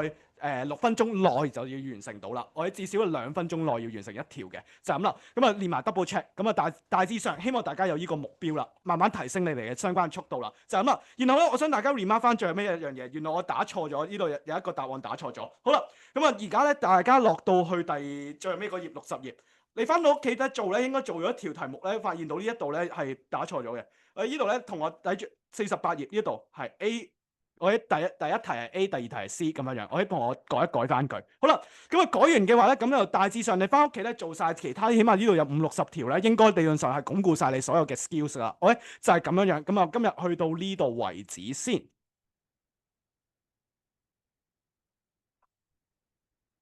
6分鐘內就要完成到啦，我哋至少2分鐘內要完成一條嘅，就係咁啦。咁啊練埋 double check，咁啊大致上希望大家有呢個目標啦，慢慢提升你哋嘅相關速度啦，就係咁啦。然後咧，我想大家 remark 翻最後尾一樣嘢，原來我打錯咗，呢度有一個答案打錯咗。好啦，咁啊而家咧大家落到去最後尾嗰頁60頁，你翻到屋企咧做咧應該做咗一條題目咧，發現到呢一度咧係打錯咗嘅。呢度咧同我睇住48頁呢度係 A。我喺第一題係 A，第二題係 C 咁樣樣，我喺同我改一改翻佢。好啦，咁啊改完嘅話咧，咁就大致上你翻屋企咧做晒其他，起碼呢度有50-60條咧，應該理論上係鞏固晒你所有嘅 skills 啦。OK，就係咁樣樣。咁啊今日去到呢度為止先。